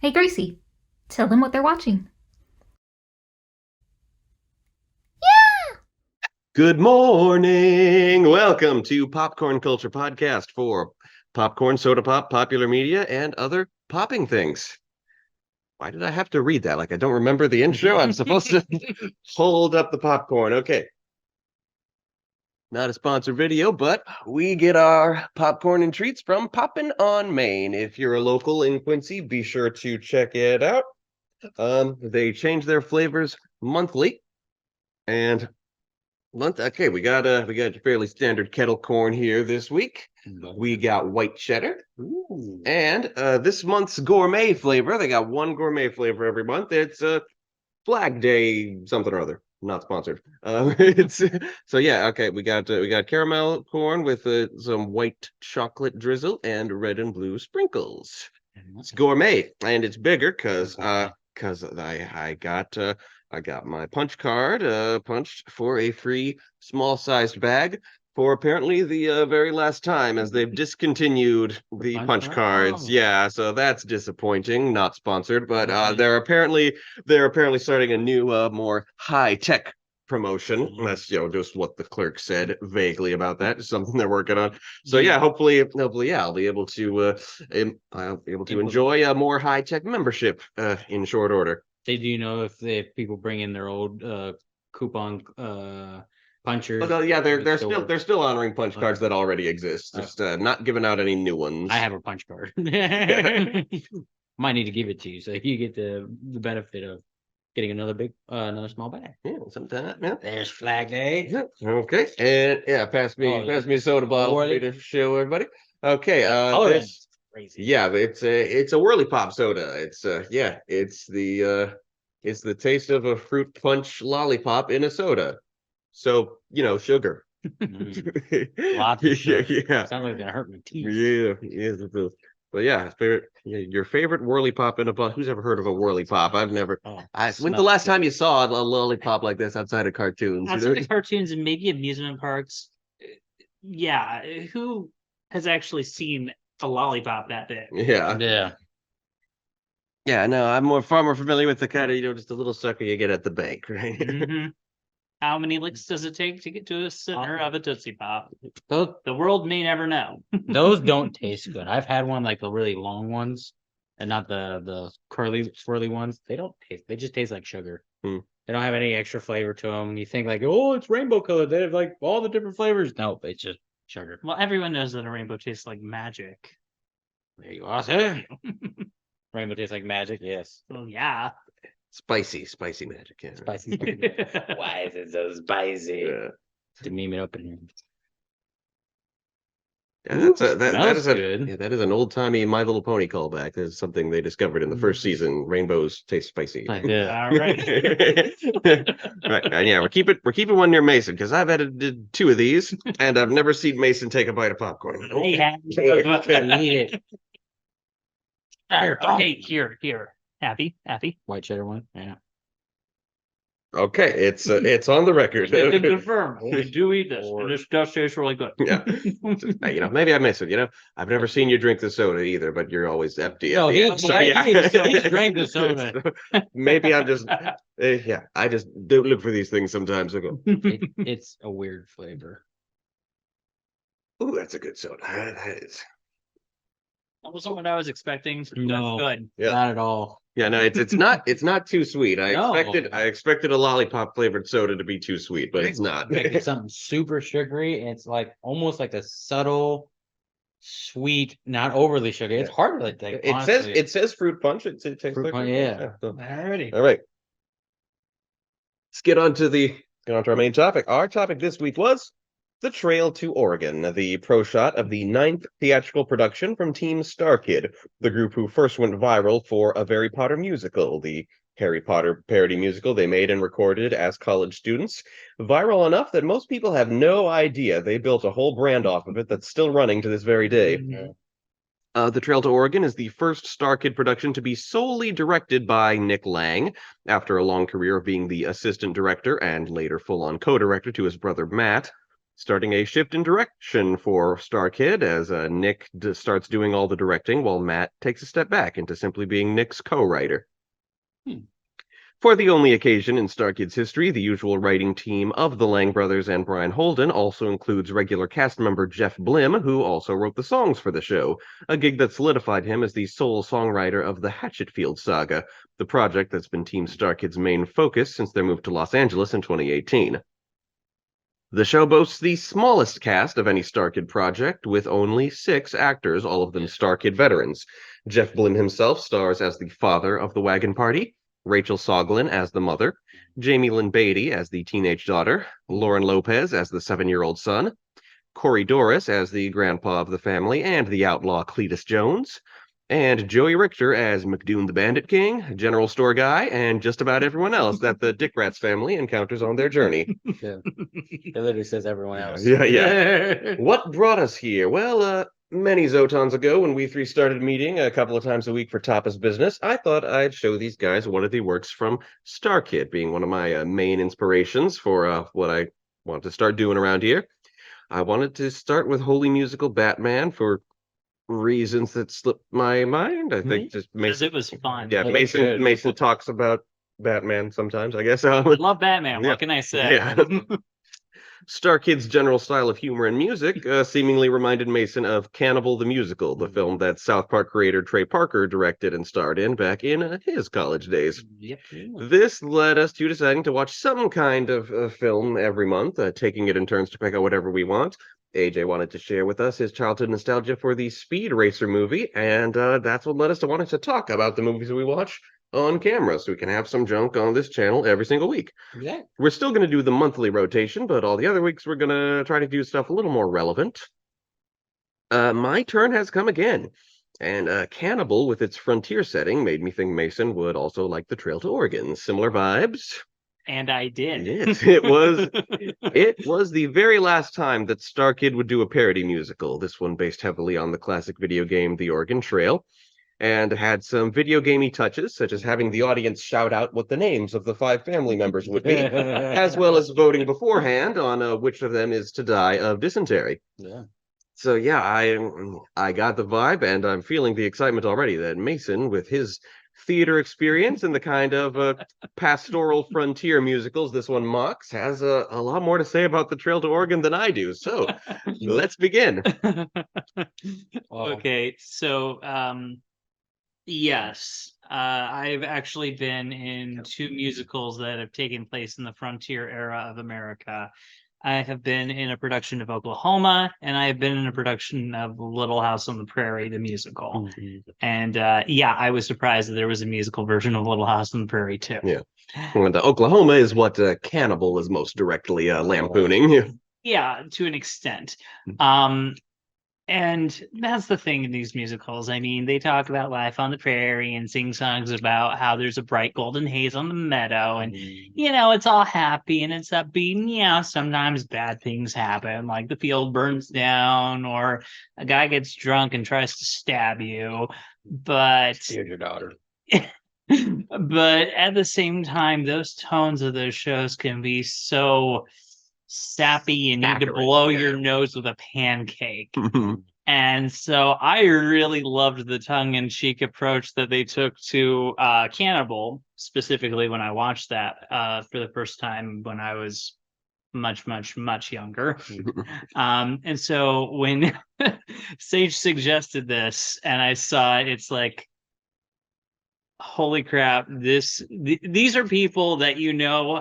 Hey, Gracie, tell them what they're watching. Good morning. Welcome to Popcorn Culture Podcast for popcorn, soda pop, popular media, and other popping things. Why did I have to read that? Like I don't remember the intro. I'm supposed to hold up the popcorn. Okay. Not a sponsored video, but we get our popcorn and treats from Poppin' on Main. If you're a local in Quincy, be sure to check it out. They change their flavors monthly, and okay, we got your fairly standard kettle corn here this week. We got white cheddar. Ooh. And this month's gourmet flavor, they got one gourmet flavor every month. It's Flag Day something or other. Not sponsored. It's so yeah. Okay, we got caramel corn with some white chocolate drizzle and red and blue sprinkles. It's gourmet and it's bigger because I got my punch card punched for a free small sized bag for apparently the very last time as they've discontinued the punch cards. Oh. Yeah, so that's disappointing. Not sponsored, but they're apparently starting a new more high tech promotion. That's just what the clerk said vaguely about that. It's something they're working on. So yeah, hopefully yeah, I'll be able to enjoy a more high tech membership in short order. Do you know if people bring in their old coupon punchers? But yeah, they're if they're it still still works? they're still honoring punch cards that already exist, just not giving out any new ones. I have a punch card. Might need to give it to you so you get the benefit of getting another small bag. Yeah, sometime. Yeah. There's Flag Day. Yeah. Okay. And yeah, pass me a soda bottle for me to show everybody. Okay. This Crazy. yeah, it's a whirly pop soda. It's the taste of a fruit punch lollipop in a soda. So, sugar. Lots of sugar. Yeah. Sounds like it's gonna hurt my teeth. Yeah, it is. But yeah, your favorite whirly pop in a bottle. Who's ever heard of a whirly pop? I've never. When's the last time you saw a lollipop like this outside of cartoons? Outside of cartoons and maybe amusement parks, yeah, who has actually seen a lollipop that big? Yeah. Yeah. Yeah, no, I'm far more familiar with the kind of, just a little sucker you get at the bank, right? Mhm. How many licks does it take to get to the center of a Tootsie Pop? Those The world may never know. those don't taste good. I've had one like the really long ones and not the curly swirly ones. They don't taste. They just taste like sugar. Hmm. They don't have any extra flavor to them. You think like, oh, it's rainbow colored. They have like all the different flavors. No, it's just sugar. Well, everyone knows that a rainbow tastes like magic. There you are, sir. Rainbow tastes like magic. Yes. Well, yeah. Spicy magic. Yeah. Spicy. Why is it so spicy? Yeah. To meme it up in here. Yeah, that Smells is good. that is an old timey My Little Pony callback. That's something they discovered in the first season. Rainbows taste spicy. Yeah. All right. Right. And yeah, we're keeping one near Mason because I've did two of these and I've never seen Mason take a bite of popcorn. I need it. Okay, here. Happy. White cheddar one. Yeah. Okay, it's on the record. You can confirm. We do eat this, and this does taste really good. Yeah. Maybe I miss it. I've never seen you drink the soda either, but you're always empty. No, at the he end. So, yeah. he drank the soda. Maybe I'm just, I just don't look for these things sometimes. I go, It's a weird flavor. ooh, that's a good soda. That is. That wasn't what I was expecting. No. That's good. Yeah. Not at all. Yeah, no, it's not too sweet. No. I expected a lollipop flavored soda to be too sweet, but it's not. Like it's something super sugary. And it's like almost like a subtle, sweet, not overly sugary. It's hard to like. It says fruit punch. It tastes Fruit like punch, fruit yeah. punch. So, Alrighty. all right. Let's get on to our main topic. Our topic this week was The Trail to Oregon, the pro shot of the ninth theatrical production from Team StarKid, the group who first went viral for A Harry Potter Musical, the Harry Potter parody musical they made and recorded as college students. Viral enough that most people have no idea they built a whole brand off of it that's still running to this very day. The Trail to Oregon is the first StarKid production to be solely directed by Nick Lang, after a long career of being the assistant director and later full-on co-director to his brother Matt. starting a shift in direction for StarKid as Nick starts doing all the directing while Matt takes a step back into simply being Nick's co-writer. For the only occasion in StarKid's history, the usual writing team of the Lang brothers and Brian Holden also includes regular cast member Jeff Blim, who also wrote the songs for the show, a gig that solidified him as the sole songwriter of the Hatchetfield saga, the project that's been Team StarKid's main focus since their move to Los Angeles in 2018. The show boasts the smallest cast of any StarKid project, with only 6 actors, all of them StarKid veterans. Jeff Blim himself stars as the father of the wagon party, Rachel Soglin as the mother, Jamie Lynn Beatty as the teenage daughter, Lauren Lopez as the 7-year-old son, Corey Doris as the grandpa of the family and the outlaw Cletus Jones, and Joey Richter as McDoon the Bandit King, General Store Guy, and just about everyone else that the Dick Rats family encounters on their journey. Yeah. It literally says everyone else. Yeah. What brought us here? Well, many Zotons ago, when we 3 started meeting a couple of times a week for TAPAS business, I thought I'd show these guys one of the works from StarKid, being one of my main inspirations for what I want to start doing around here. I wanted to start with Holy Musical Batman for reasons that slipped my mind. I think just Because Mason. it was fun. Yeah, It looks Mason. good. Mason talks about Batman sometimes, I guess. I love Batman. Yeah. What can I say? Yeah. StarKid's general style of humor and music seemingly reminded Mason of Cannibal the Musical, the film that South Park creator Trey Parker directed and starred in back in his college days. Yep. This led us to deciding to watch some kind of film every month, taking it in turns to pick out whatever we want. AJ wanted to share with us his childhood nostalgia for the Speed Racer movie, and that's what led us to wanting to talk about the movies we watch on camera, so we can have some junk on this channel every single week. Yeah. We're still going to do the monthly rotation, but all the other weeks we're going to try to do stuff a little more relevant. My turn has come again, and Cannibal, with its frontier setting, made me think Mason would also like The Trail to Oregon. Similar vibes? And I did. It was the very last time that StarKid would do a parody musical, this one based heavily on the classic video game The Oregon Trail, and had some video gamey touches, such as having the audience shout out what the names of the 5 family members would be, as well as voting beforehand on which of them is to die of dysentery. Yeah. So yeah, I got the vibe, and I'm feeling the excitement already that Mason, with his theater experience and the kind of pastoral frontier musicals this one mocks, has a lot more to say about The Trail to Oregon than I do. So let's begin. Okay, so yes, I've actually been in 2 musicals that have taken place in the frontier era of America. I have been in a production of Oklahoma, and I have been in a production of Little House on the Prairie, the musical. And yeah, I was surprised that there was a musical version of Little House on the Prairie too. Yeah. And Oklahoma is what Cannibal is most directly lampooning. Yeah, to an extent. And that's the thing in these musicals. I mean, they talk about life on the prairie and sing songs about how there's a bright golden haze on the meadow, and it's all happy and it's upbeat. And yeah, sometimes bad things happen, like the field burns down or a guy gets drunk and tries to stab you. But Here's your daughter. but at the same time, those tones of those shows can be so sappy, you need to blow your nose with a pancake. And so I really loved the tongue-in-cheek approach that they took to Cannibal, specifically when I watched that for the first time when I was much, much, much younger. And so when Sage suggested this and I saw it, it's like, holy crap, these are people that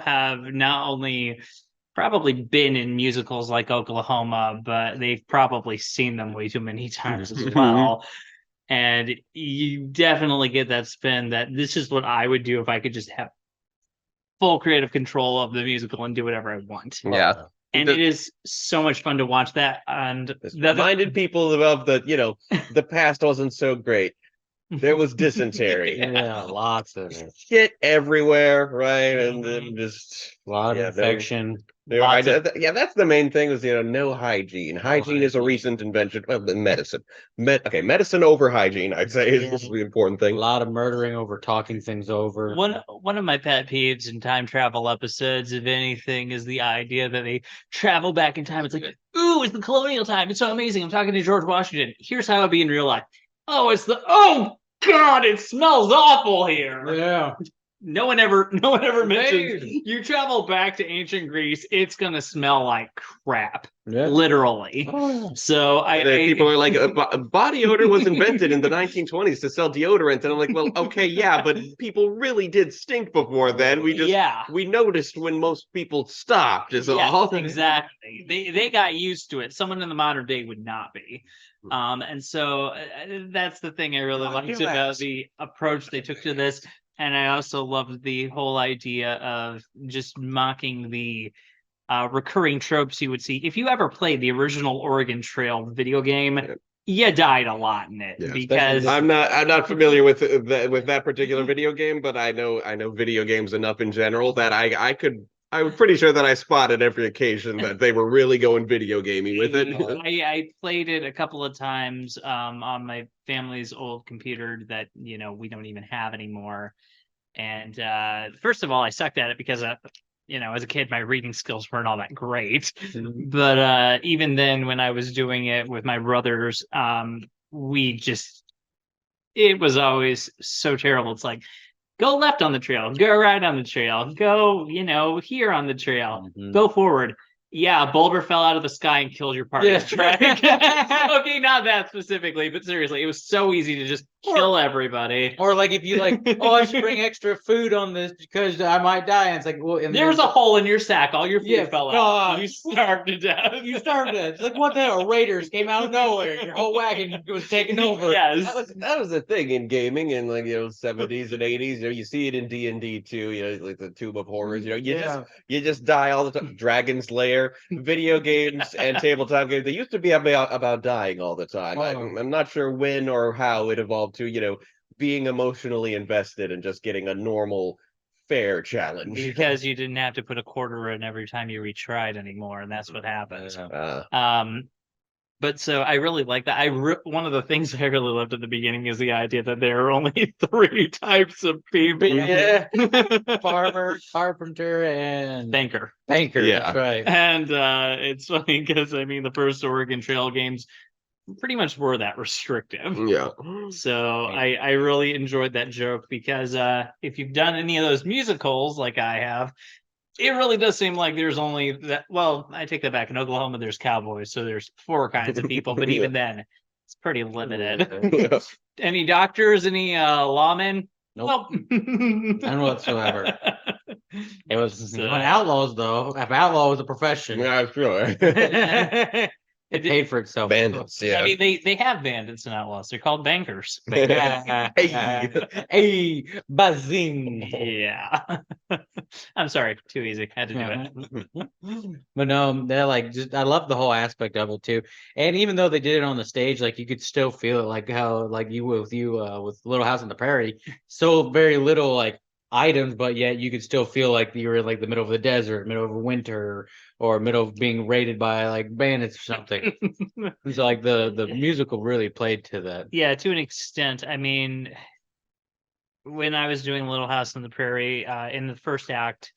have not only probably been in musicals like Oklahoma, but they've probably seen them way too many times as well. And you definitely get that spin that this is what I would do if I could just have full creative control of the musical and do whatever I want. Yeah. And it is so much fun to watch that. And reminded people of the past wasn't so great. There was dysentery. Yeah, lots of it. Shit everywhere, right? And then just A lot of infection. Lots of- Yeah, that's the main thing. Is no hygiene. Hygiene is a hygiene. recent invention. Well, in medicine, medicine over hygiene, I'd say, is Yeah. the important A thing. lot of murdering over talking things over. One of my pet peeves in time travel episodes, if anything, is the idea that they travel back in time. It's like, ooh, it's the colonial time. It's so amazing. I'm talking to George Washington. Here's how it'd be in real life. Oh God, it smells awful here. Yeah. No one ever mentions Weird. you travel back to ancient Greece, it's gonna smell like crap. Yeah. Literally. Oh, So And then people are like, body odor was invented in the 1920s to sell deodorant. And I'm like, well, okay, yeah, but people really did stink before then. We noticed when most people stopped, is all. Exactly. They got used to it. Someone in the modern day would not be. And so that's the thing I really liked about the approach they took to this. And I also loved the whole idea of just mocking the recurring tropes you would see. If you ever played the original Oregon Trail video game, you died a lot in it because I'm not familiar with that particular video game, but I know video games enough in general that I'm pretty sure that I spotted every occasion that they were really going video gamey with it. I played it a couple of times on my family's old computer that we don't even have anymore. And first of all, I sucked at it because as a kid, my reading skills weren't all that great. But even then, when I was doing it with my brothers, it was always so terrible. It's like, go left on the trail, go right on the trail, go, here on the trail, go forward. Yeah, a boulder fell out of the sky and killed your partner. Yeah. Okay, not that specifically, but seriously, it was so easy to just kill everybody. Or like if you I should bring extra food on this because I might die. And it's like, well, and There's a hole in your sack. All your food Yeah, fell out. God. You starved to death. You started it. It's like what the hell? Raiders came out of nowhere. Your whole wagon was taken over. Yes. That was the thing in gaming in 70s and 80s. You see it in D&D too. Like the Tomb of Horrors. You just die all the time. Dragon's Lair, video games, and tabletop games. They used to be about dying all the time. I'm not sure when or how it evolved to being emotionally invested and just getting a normal, fair challenge. Because you didn't have to put a quarter in every time you retried anymore, and that's what happens. But so I really like that. One of the things I really loved at the beginning is the idea that there are only 3 types of people. Yeah. Farmer, carpenter, and Banker. Yeah. That's right. And it's funny because the first Oregon Trail games pretty much were that restrictive. Yeah. So I really enjoyed that joke because if you've done any of those musicals like I have, it really does seem like there's only that. Well, I take that back. In Oklahoma, there's cowboys, so there's 4 kinds of people. But even then, it's pretty limited. Yeah. Any doctors? Any lawmen? Nope. None None whatsoever. It was outlaws though. If outlaw was a profession, Yeah, sure. it paid for itself. Bandits, yeah. They have bandits and outlaws. They're called bankers. Hey, buzzing. Yeah. I'm sorry, too easy. Had to do it. But no, they're I love the whole aspect of it too. And even though they did it on the stage, you could still feel it, like how with Little House on the Prairie, so very little items, but yet you could still feel like you were in the middle of the desert, middle of winter, or middle of being raided by bandits or something. So the musical really played to that. Yeah, to an extent. When I was doing Little House on the Prairie, in the first act,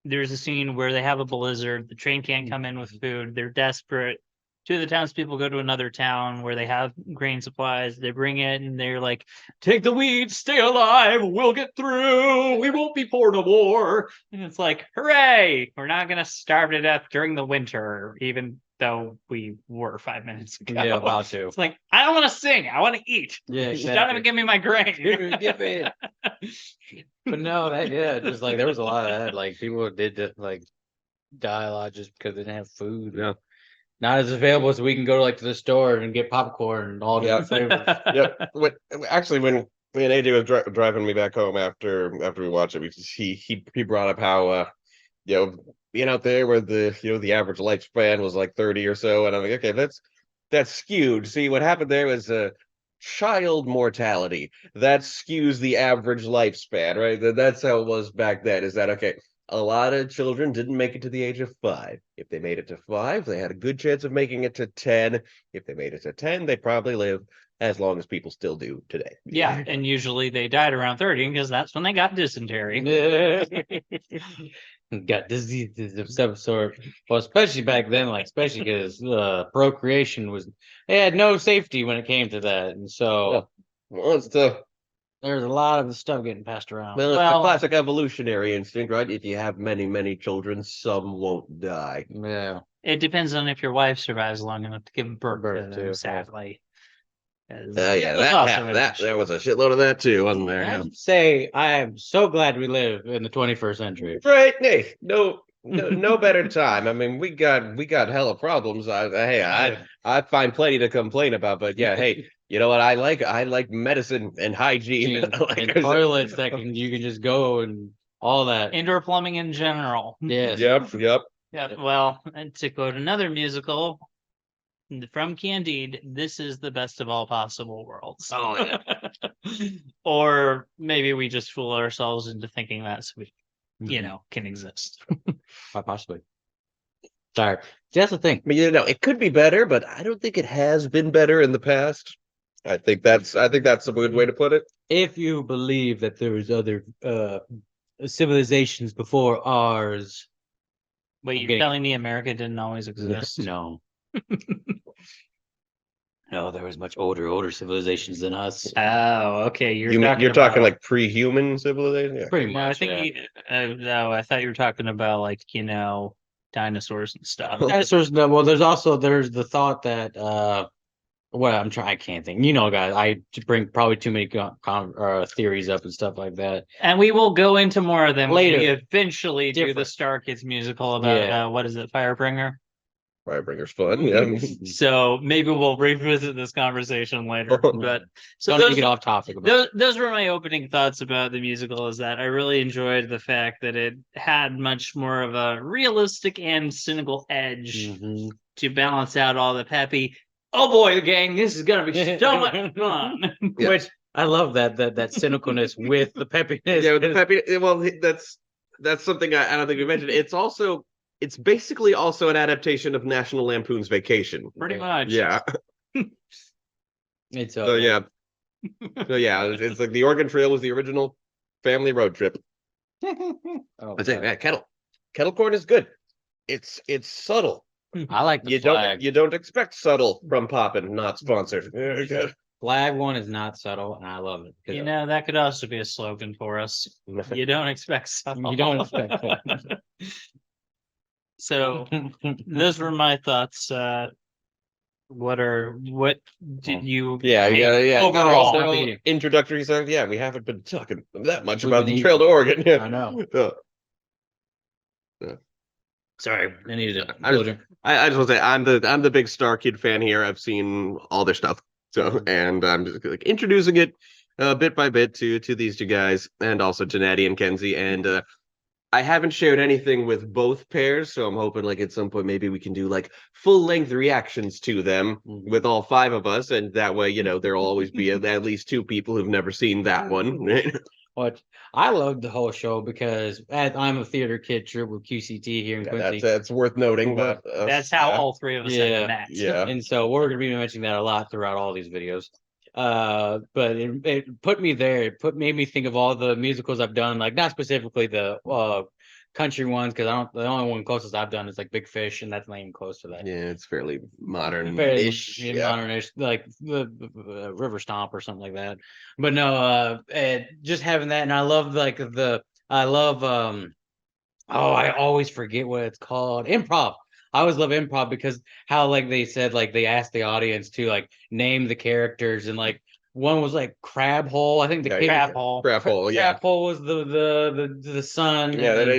there's a scene where they have a blizzard. The train can't come in with food. They're desperate. 2 of the townspeople go to another town where they have grain supplies. They bring it and they're like, take the wheat, stay alive. We'll get through. We won't be poor no more. And it's like, hooray. We're not going to starve to death during the winter, even though we were 5 minutes ago. Yeah, about to. It's like, I don't want to sing. I want to eat. Yeah, Exactly. Don't even give me my grain. Give it. But no, just there was a lot of that. People did die a lot just because they didn't have food. Yeah. Not as available as we can go to the store and get popcorn and all different flavors. Yep. Actually, when AJ was driving me back home after we watched it, because he brought up how being out there where the average lifespan was 30 or so, and I'm like, okay, that's skewed. See, what happened there was child mortality that skews the average lifespan, right? That's how it was back then. Is that okay? a lot of children didn't make it to the age of 5. If they made it to 5, they had a good chance of making it to 10. If they made it to 10, they probably live as long as people still do today. Yeah, and usually they died around 30 because that's when they got dysentery. Got diseases of some sort. Well, especially back then, like especially because procreation was they had no safety when it came to that, and so Well, it's the there's a lot of stuff getting passed around. Well, it's the Well- classic evolutionary instinct, right? If you have many, many children, some won't die. Yeah, It depends on if your wife survives long enough to give birth to Birth them, to, sadly. Yeah, there was a shitload of that too, wasn't there? I Yeah. have to say I am so glad we live in the 21st century. Right? Hey, no better time. I mean, we got hella problems. I find plenty to complain about, but yeah, hey, you know what I like? I like medicine and hygiene. And toilets that you can just go and all that. Indoor plumbing in general. Yes. Yep. Yeah, well, and to quote another musical from Candide, this is the best of all possible worlds. Oh, yeah. Or maybe we just fool ourselves into thinking that so we, Mm-hmm. can exist. Quite possibly. Sorry. That's the thing. I mean, it could be better, but I don't think it has been better in the past. I think that's a good way to put it. If you believe that there was other civilizations before ours, Wait, you're Okay. telling me America didn't always exist? no. No, there was much older civilizations than us. Oh, okay. You're You're talking like pre-human civilization. Yeah. Pretty No, I much. think no, I thought you were talking about like dinosaurs and stuff. Dinosaurs. No, well, there's the thought that well, I can't think. Guys, I bring probably too many theories up and stuff like that. And we will go into more of them when we Later. eventually do the Different. Star Kids musical about Yeah. what is it, Firebringer? Firebringer's fun. Yeah. So maybe we'll revisit this conversation later. But so Don't those, get off topic about those were my opening thoughts about the musical. Is that I really enjoyed the fact that it had much more of a realistic and cynical edge Mhm. to balance out all the peppy. Oh boy, gang, this is gonna be so much fun. Yeah. Which I love that cynicalness with the peppiness. Yeah, with the peppy. Well, that's something I don't think we mentioned. It's basically also an adaptation of National Lampoon's Vacation. Pretty much. Yeah. It's So yeah. It's like the Oregon Trail was the original family road trip. Oh, I say, man, kettle corn is good. It's subtle. I like the You flag. don't expect subtle from Poppin', not sponsored. Very good. Flag one is not subtle, and I love it. That could also be a slogan for us. You don't expect subtle. You don't expect that. So those were my thoughts. What did you Yeah. overall? So, introductory stuff. Yeah, we haven't been talking that much We've about been the Trail to Oregon. Yeah. I know. Sorry. I needed it. I just want to say I'm the big StarKid fan here. I've seen all their stuff. So and I'm just like introducing it bit by bit to these two guys and also to Natty and Kenzie. And I haven't shared anything with both pairs, so I'm hoping like at some point maybe we can do like full length reactions to them with all 5 of us, and that way there'll always be at least 2 people who've never seen that one. Right? What I loved the whole show because I'm a theater kid true with QCT here in Quincy. That's worth noting. But That's how all 3 of us Yeah. had met. Yeah. And so we're gonna be mentioning that a lot throughout all these videos. But it put me there. Made me think of all the musicals I've done, like not specifically the country ones, because the only one closest I've done is like Big Fish, and that's not even close to that. Yeah, it's fairly modern-ish. Modern-ish, like the River Stomp or something like that. But no, just having that, and I love I always forget what it's called. Improv. I always love improv because how like they said like they asked the audience to like name the characters, and like one was like Crab Hole. I think the Crab Hole. Crab Hole, yeah. Crab Hole was the son. Yeah, and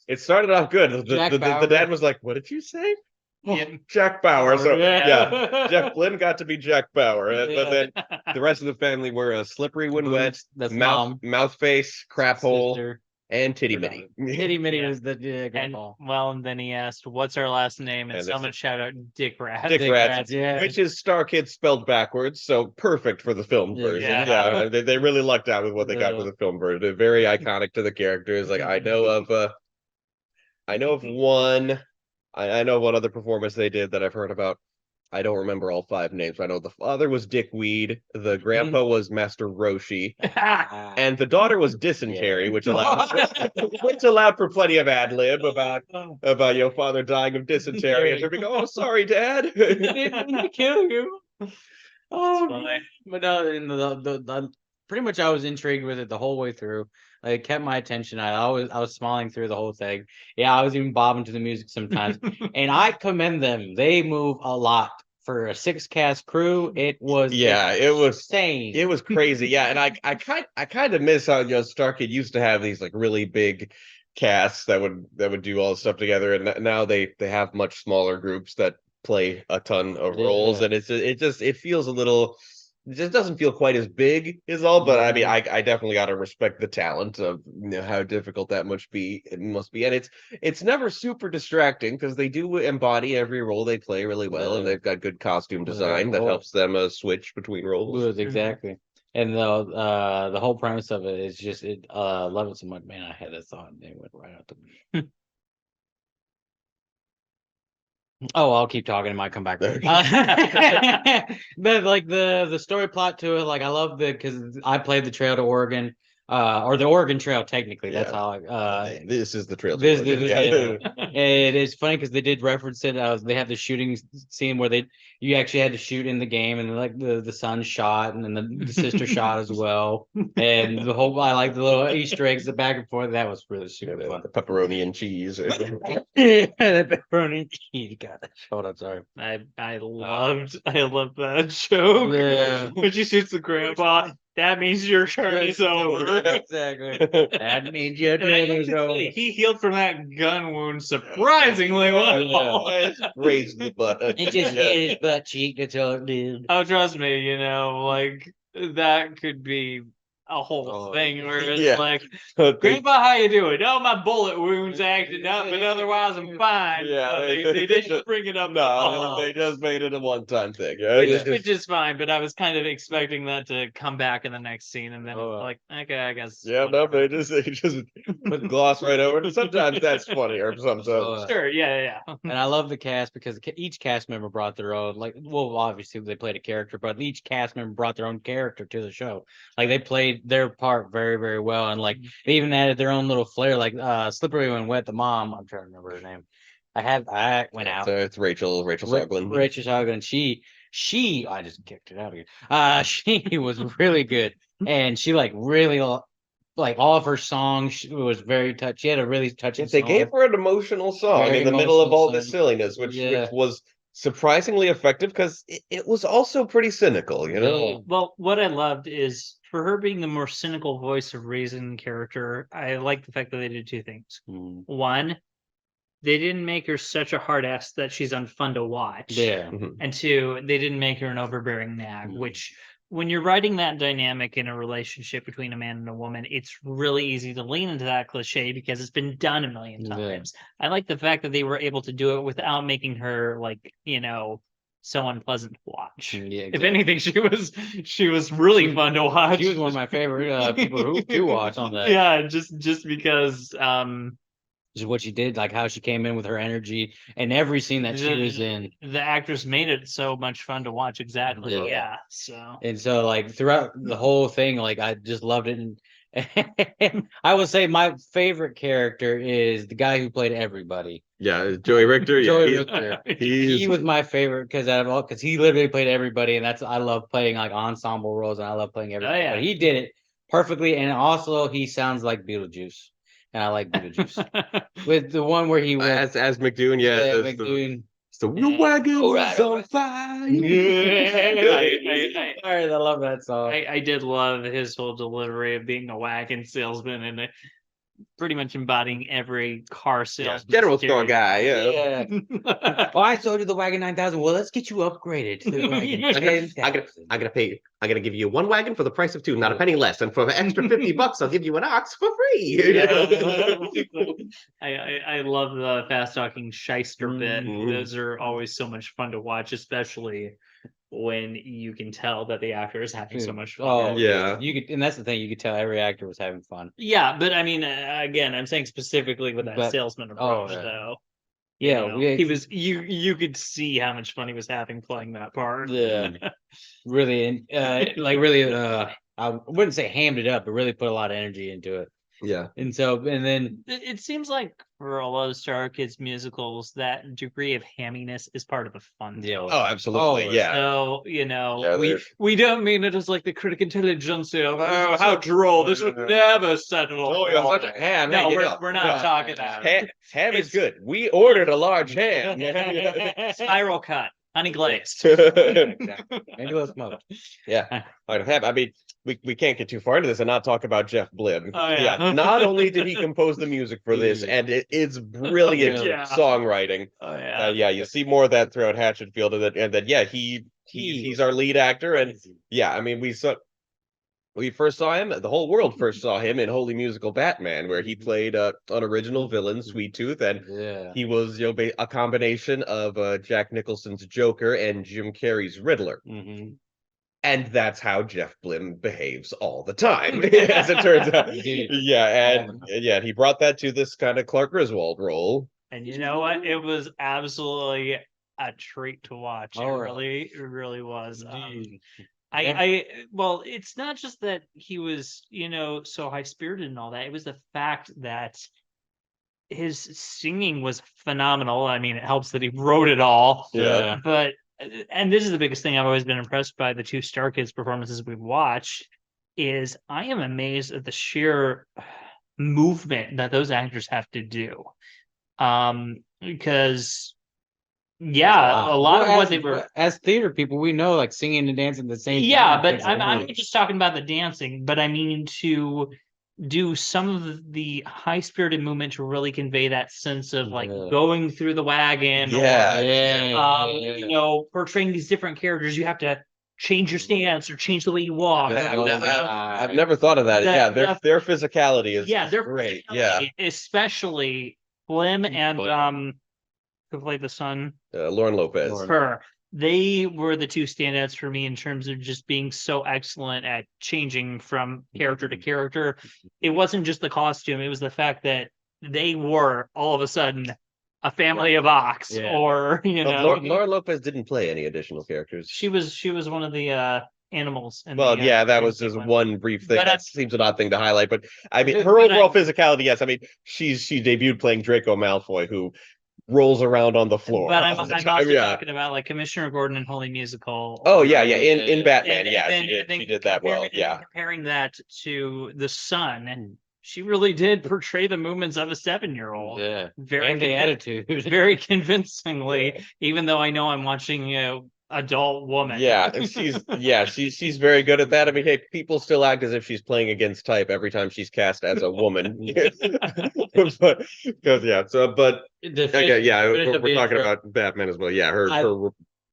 it started off good. The Bauer. dad was like, "What did you say?" Yeah. Jack Bauer. So Yeah. Jeff Flynn got to be Jack Bauer, but then the rest of the family were Slippery When Wet, That's mom. Mouth Face, Crap Hole, Sister. and Titty Mitty. Titty Mitty Yeah. was the And grandpa. and then he asked, "What's our last name?" And And someone shout out, "Dick Rat." Dick Rat, yeah. which is StarKid spelled backwards, so perfect for the film Yeah. version. Yeah. Yeah, they really lucked out with what they got Yeah. with the film version. They're very iconic to the characters. Like I know of I know of one. I know what other performance they did that I've heard about. I don't remember all 5 names. I know the father was Dick Weed, the grandpa was Master Roshi, and the daughter was Dysentery, which allowed for plenty of ad lib about your father dying of dysentery, and her being, "Oh, sorry, Dad." Didn't mean to kill you. Oh, funny. but no, and pretty much I was intrigued with it the whole way through. Like, it kept my attention. I was smiling through the whole thing. Yeah, I was even bobbing to the music sometimes, and I commend them. They move a lot for a 6-cast crew. It was insane. It was crazy. Yeah, and I kind of miss how StarKid used to have these like really big casts that would do all the stuff together, and now they have much smaller groups that play a ton of roles, and it feels a little. It just doesn't feel quite as big is all, but I mean, I definitely got to respect the talent of how difficult that must be, and it's never super distracting because they do embody every role they play really well, and they've got good costume design that helps them switch between roles. Exactly. And the whole premise of it is just love it so much. Man, I had a thought and it went right out the window. Oh, I'll keep talking. It might come back. But like the story plot to it, like I love because I played the Trail to Oregon, or the Oregon Trail. Technically, that's how. This is the Trail to This, Oregon. it is funny because they did reference it. They had the shooting scene where you actually had to shoot in the game, and like the son shot, and then the sister shot as well, and the whole I like the little Easter eggs, the back and forth. That was really super fun. The pepperoni and cheese. The pepperoni and cheese. God, hold on, sorry. I loved that joke. Yeah. When she shoots the grandpa, that means your turn is over. Exactly. That means your turn is over. He healed from that gun wound surprisingly well. Raised the butt. He just hit his butt cheek until it did. Oh, trust me, like that could be a whole thing where it's like, Grandpa, how you doing? Oh, my bullet wound's acting up, but otherwise I'm fine. Yeah, they didn't bring it up. No, they just made it a one-time thing. Which is fine, but I was kind of expecting that to come back in the next scene, and then like, okay, I guess. Yeah, no, they just put gloss right over it. Sometimes that's funnier. Sometimes. Sure, yeah. And I love the cast because each cast member brought their own, like, well, obviously they played a character, but each cast member brought their own character to the show. Like, they played their part very, very well, and like they even added their own little flair. Like Slippery When Wet, the mom, I'm trying to remember her name. I went out. So it's Rachel Soglin. Rachel Soglin. She I just kicked it out again. She was really good, and she like really like all of her songs was very touchy. She had a really touching. They gave her an emotional song Very in the middle of all this song. silliness, which was surprisingly effective because it was also pretty cynical, Well, what I loved is for her being the more cynical voice of reason character, I like the fact that they did 2 things. One, they didn't make her such a hard ass that she's unfun to watch. Yeah. And 2, they didn't make her an overbearing nag, which when you're writing that dynamic in a relationship between a man and a woman, it's really easy to lean into that cliche because it's been done a million times. I like the fact that they were able to do it without making her like, so unpleasant to watch. Yeah, exactly. If anything, she was really fun to watch. She was one of my favorite people to watch on that. Yeah, just because just what she did, like how she came in with her energy and every scene that she was in. The actress made it so much fun to watch. Exactly. Yeah. So like throughout the whole thing, like I just loved it. And I would say my favorite character is the guy who played everybody. Yeah, Joey Richter. Richter. He was my favorite because he literally played everybody, and I love playing like ensemble roles, and I love playing everybody. Oh, yeah. But he did it perfectly, and also he sounds like Beetlejuice. And I like Beetlejuice. With the one where he was as McDoon, McDoon. The wagon is on fire. I love that song. I did love his whole delivery of being a wagon salesman and pretty much embodying every car salesman. General store guy, yeah. Oh, I sold you the wagon 9000. Well, let's get you upgraded to the wagon. I'm gonna give you 1 wagon for the price of 2, not a penny less. And for an extra $50, I'll give you an ox for free. I love the fast talking shyster bit. Those are always so much fun to watch, especially when you can tell that the actor is having so much fun. Oh Yeah. you could, and that's the thing. You could tell every actor was having fun. Yeah, but I mean, again, I'm saying specifically with that But- salesman approach, yeah. though. Yeah, He was. You could see how much fun he was having playing that part. Yeah. really, like really, I wouldn't say hammed it up, but really put a lot of energy into it. Yeah. And so, and then It seems like for a lot of Star Kids musicals, that degree of hamminess is part of the fun. Yeah. to it. Oh, absolutely. Oh, yeah. So Yeah, we there's- we don't mean it as like the critic intelligence of how droll this would never settle. Oh, yeah, such a ham. No, Hey, we're not talking about it. Ham is It's- good. We ordered a large ham. Spiral cut, honey glazed. maybe let's smoke. Yeah. I mean, we can't get too far into this and not talk about Jeff Blim. Oh, yeah. Not only did he compose the music for this, and it's brilliant Yeah. songwriting. Oh yeah. Yeah, you see more of that throughout Hatchetfield, and then yeah, he's our lead actor, and yeah, I mean we first saw him. The whole world first saw him in Holy Musical Batman, where he played an original villain, Sweet Tooth, and Yeah. he was a combination of Jack Nicholson's Joker and Jim Carrey's Riddler. Mm-hmm. And that's how Jeff Blim behaves all the time, as it turns out. Indeed. Yeah, and yeah, he brought that to this kind of Clark Griswold role. And you know what? It was absolutely a treat to watch. Oh, it really was. Indeed. Well, it's not just that he was, so high spirited and all that. It was the fact that his singing was phenomenal. I mean, it helps that he wrote it all. Yeah. But, and this is the biggest thing I've always been impressed by the two StarKids performances we've watched, is I am amazed at the sheer movement that those actors have to do. Because a lot of what they were, as theater people, we know like singing and dancing at the same time. yeah, but It's I'm like, not just talking about the dancing, but I mean to do some of the high spirited movement to really convey that sense of like Yeah. going through the wagon. Yeah. Portraying these different characters, you have to change your stance or change the way you walk. I've never thought of that. Yeah, their physicality is They're great. Yeah, especially Blim and who played the son. Lauren Lopez. Her. They were the two standouts for me in terms of just being so excellent at changing from character to character. It wasn't just the costume; it was the fact that they were all of a sudden a family of ox, or Lauren Lopez didn't play any additional characters. she was one of the animals. Well, the, that was just sequence. one brief thing. But That seems an odd thing to highlight, but I mean, But her overall physicality, yes. I mean, she debuted playing Draco Malfoy, who rolls around on the floor. But I'm all the also time, talking about like Commissioner Gordon in Holy Musical. Oh yeah, in Batman, And she did that well. Yeah, comparing that to the Sun, and she really did portray the movements of a 7-year-old. Yeah. Very And the attitude. very convincingly. Even though I know I'm watching adult woman. yeah, she's very good at that. I mean, hey, people still act as if she's playing against type every time she's cast as a woman. But we're talking about Batman as well. Yeah, her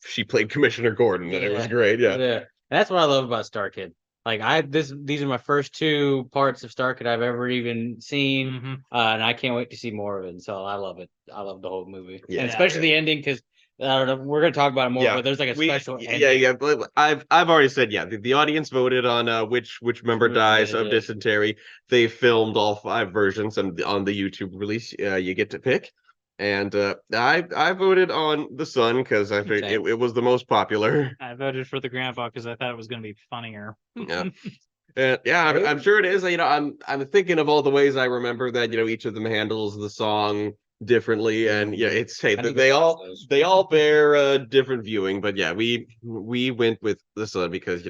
she played Commissioner Gordon, and it was great. Yeah. And that's what I love about StarKid. Like these are my first two parts of StarKid I've ever even seen, and I can't wait to see more of it. And so I love it. I love the whole movie, Yeah. and especially the ending because I don't know. We're gonna talk about it more, but there's like a special. Yeah. But I've already said the audience voted on which member dies of dysentery. They filmed all 5 versions, and on the YouTube release, you get to pick. And I voted on the Sun because I think it was the most popular. I voted for the grandpa because I thought it was going to be funnier. Yeah. I'm sure it is. I'm thinking of all the ways I remember that each of them handles the song differently, and they all bear different viewing. But yeah, we went with the Sun because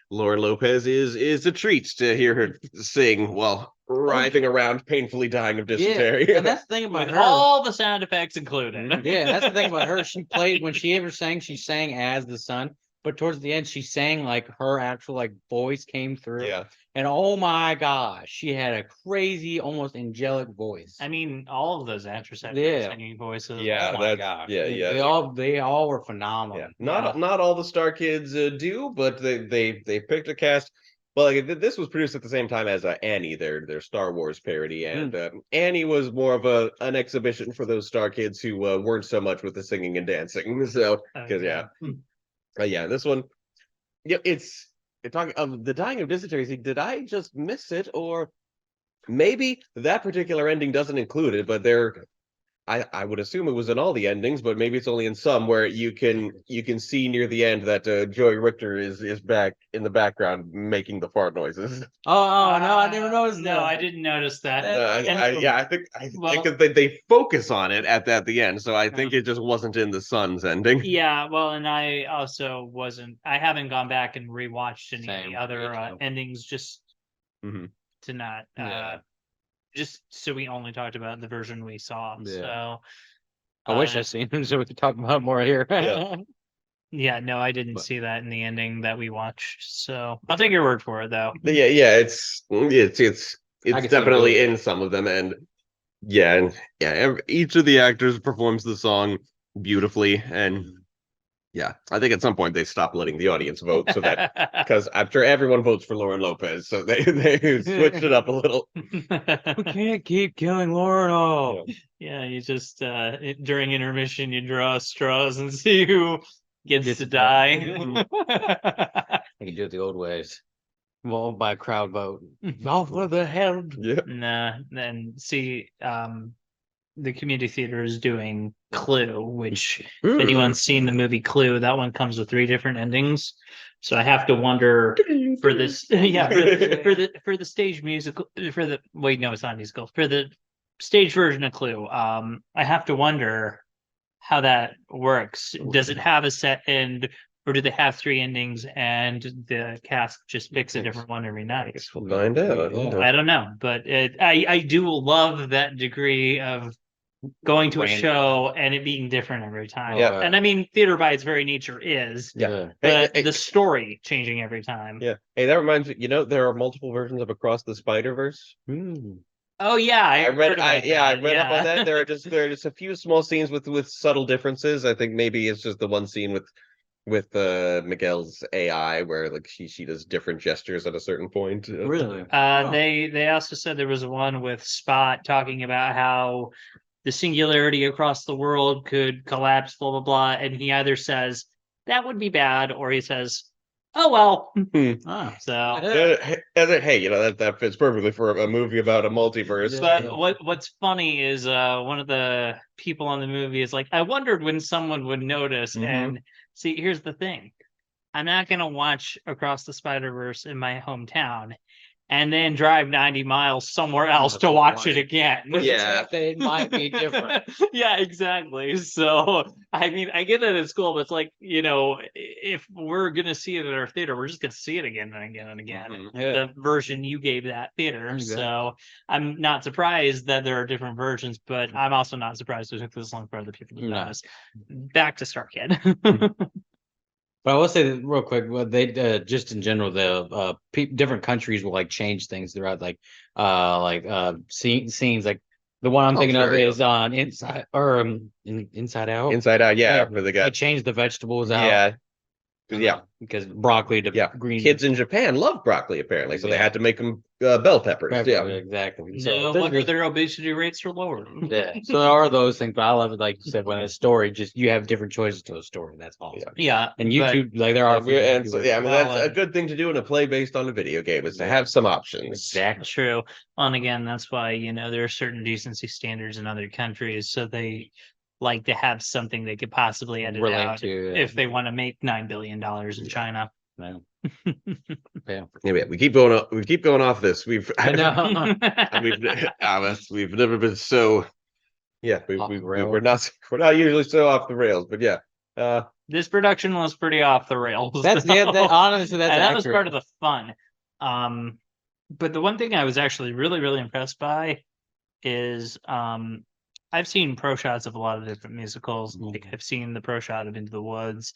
Lauren Lopez is a treat to hear her sing while writhing around, painfully dying of dysentery. Yeah, and that's the thing about With her. all the sound effects included. Yeah, that's the thing about her. She played when she ever sang. She sang as the Sun, but towards the end, she sang like her actual like voice came through. Yeah. And oh my gosh, she had a crazy, almost angelic voice. I mean, all of those actors have singing voices. Yeah, Oh my gosh. yeah. They all were phenomenal. Yeah. Not all the Star Kids do, but they picked a cast. Well, this was produced at the same time as Annie, their Star Wars parody, and Annie was more of an exhibition for those Star Kids who weren't so much with the singing and dancing. So, because Yeah, this one, yeah, it's talking of the dying of dysentery. Did I just miss it, or maybe that particular ending doesn't include it? But I would assume it was in all the endings, but maybe it's only in some where you can see near the end that Joey Richter is back in the background making the fart noises. Oh, no, I never noticed No, that. I didn't notice that. Yeah, I think Well- because they focus on it at the end, so I think it just wasn't in the Sun's ending. Yeah, well, and I also wasn't. I haven't gone back and rewatched any of Same, the other me too. endings just Mhm. to not. Yeah. Just so we only talked about the version we saw. Yeah. So I wish I seen him so we could talk about it more here. Yeah. yeah, no, I didn't But- see that in the ending that we watched. So I'll take your word for it, though. Yeah, it's can see definitely it. in some of them, and each of the actors performs the song beautifully, and yeah, I think at some point they stopped letting the audience vote, so that because I'm sure everyone votes for Lauren Lopez, so they switched it up a little. We can't keep killing Lauren. Oh, Yeah, you just during intermission you draw straws and see who gets Gets to to die. I can do it the old ways. Well, by crowd vote. Off with the head. Yeah. Nah, then see, the community theater is doing Clue, which if anyone's seen the movie Clue, that one comes with 3 different endings. So I have to wonder for this, yeah, for the stage musical, for the wait, no, it's not musical, for the stage version of Clue. I have to wonder how that works. Does it have a set end, or do they have 3 endings and the cast just picks a different one every night? Guess we'll find out. Yeah. I don't know, but I do love that degree of going to a Random. show and it being different every time. Yeah. And I mean, theater by its very nature is, Yeah. but Hey, the story changing every time. yeah. Hey, that reminds me. There are multiple versions of Across the Spider-Verse. Oh yeah, I read. heard about I that, read up on yeah. that. There are just a few small scenes with subtle differences. I think maybe it's just the one scene with Miguel's AI where like she does different gestures at a certain point. Really? They also said there was one with Spot talking about how the singularity across the world could collapse, blah blah blah, and he either says that would be bad, or he says, "Oh well." Ah. So, Hey, that fits perfectly for a movie about a multiverse. but what's funny is one of the people on the movie is like, I wondered when someone would notice. Mhm. And see, here's the thing: I'm not gonna watch Across the Spider-Verse in my hometown and then drive 90 miles somewhere else to watch it again. Yeah. It might be different. Yeah, exactly. So, I mean, I get it at school, but it's like, if we're going to see it at our theater, we're just going to see it again and again and again. Mhm. Yeah. The version you gave that theater. Exactly. So, I'm not surprised that there are different versions, but I'm also not surprised it took this long for other people to No. notice. Back to StarKid. But I will say that real quick, well, they just in general, the different countries will like change things throughout, scenes. Like the one I'm thinking of sure, yeah. is on Inside or Inside Out. Inside Out, yeah, Yeah. where they They got changed the vegetables out. yeah. Because broccoli to Yeah, green. kids in Japan love broccoli apparently, so they Yeah. had to make them bell peppers. Pepper, Yeah, exactly. No there's wonder just- their obesity rates are lower. yeah. So there are those things, but I love it. Like you said, when a story, just you have different choices to a story. That's awesome. Yeah. And but- YouTube, like there are. and so, yeah, I mean Well, that's a good thing to do in a play based on a video game is to have some options. Exactly. True. And again, that's why, there are certain decency standards in other countries. So they like to have something they could possibly edit Relate out to, if they want to make $9 billion in China. No. Yeah. Yeah, we keep going off this. We've I know. we've never been so Off the rail. we're not usually so off the rails, but yeah. This production was pretty off the rails. That's honestly that's and that was accurate. part of the fun. But the one thing I was actually really, really impressed by is I've seen pro shots of a lot of different musicals. Like I've seen the pro shot of Into the Woods.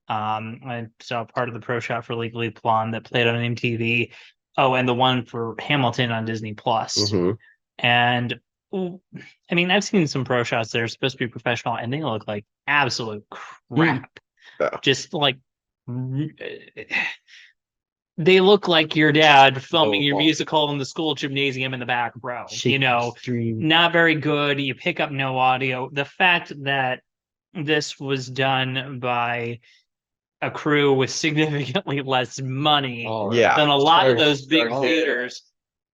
I saw part of the pro shot for Legally Blonde that played on MTV. Oh, and the one for Hamilton on Disney Plus. Mhm. And I mean, I've seen some pro shots that are supposed to be professional, and they look like absolute crap. Yeah. Just like they look like your dad filming your wow. musical in the school gymnasium in the back row. Dream. Not very good. You pick up no audio. The fact that this was done by a crew with significantly less money Oh, Yeah. than a lot of Star- those big StarKid. theaters.